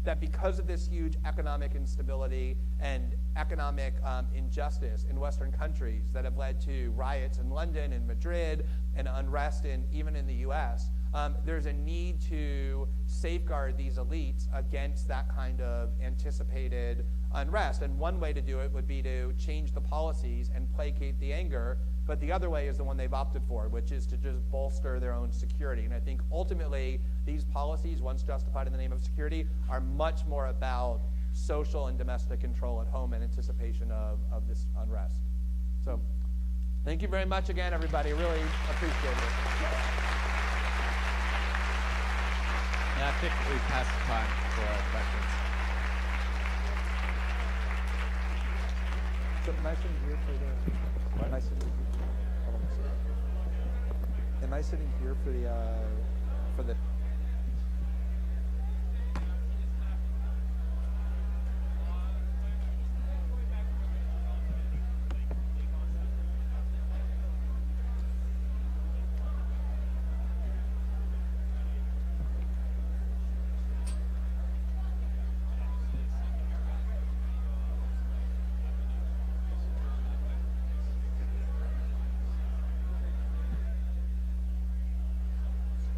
that because of this huge economic instability and economic injustice in Western countries that have led to riots in London and Madrid and unrest even in the US, there's a need to safeguard these elites against that kind of anticipated unrest. And one way to do it would be to change the policies and placate the anger, but the other way is the one they've opted for, which is to just bolster their own security. And I think ultimately these policies, once justified in the name of security, are much more about social and domestic control at home in anticipation of this unrest. So thank you very much again, everybody. Really appreciate it. Yeah, I think we passed the time for questions. So am I sitting here for the? What? Am I sitting here? Hold on a second. Am I sitting here for the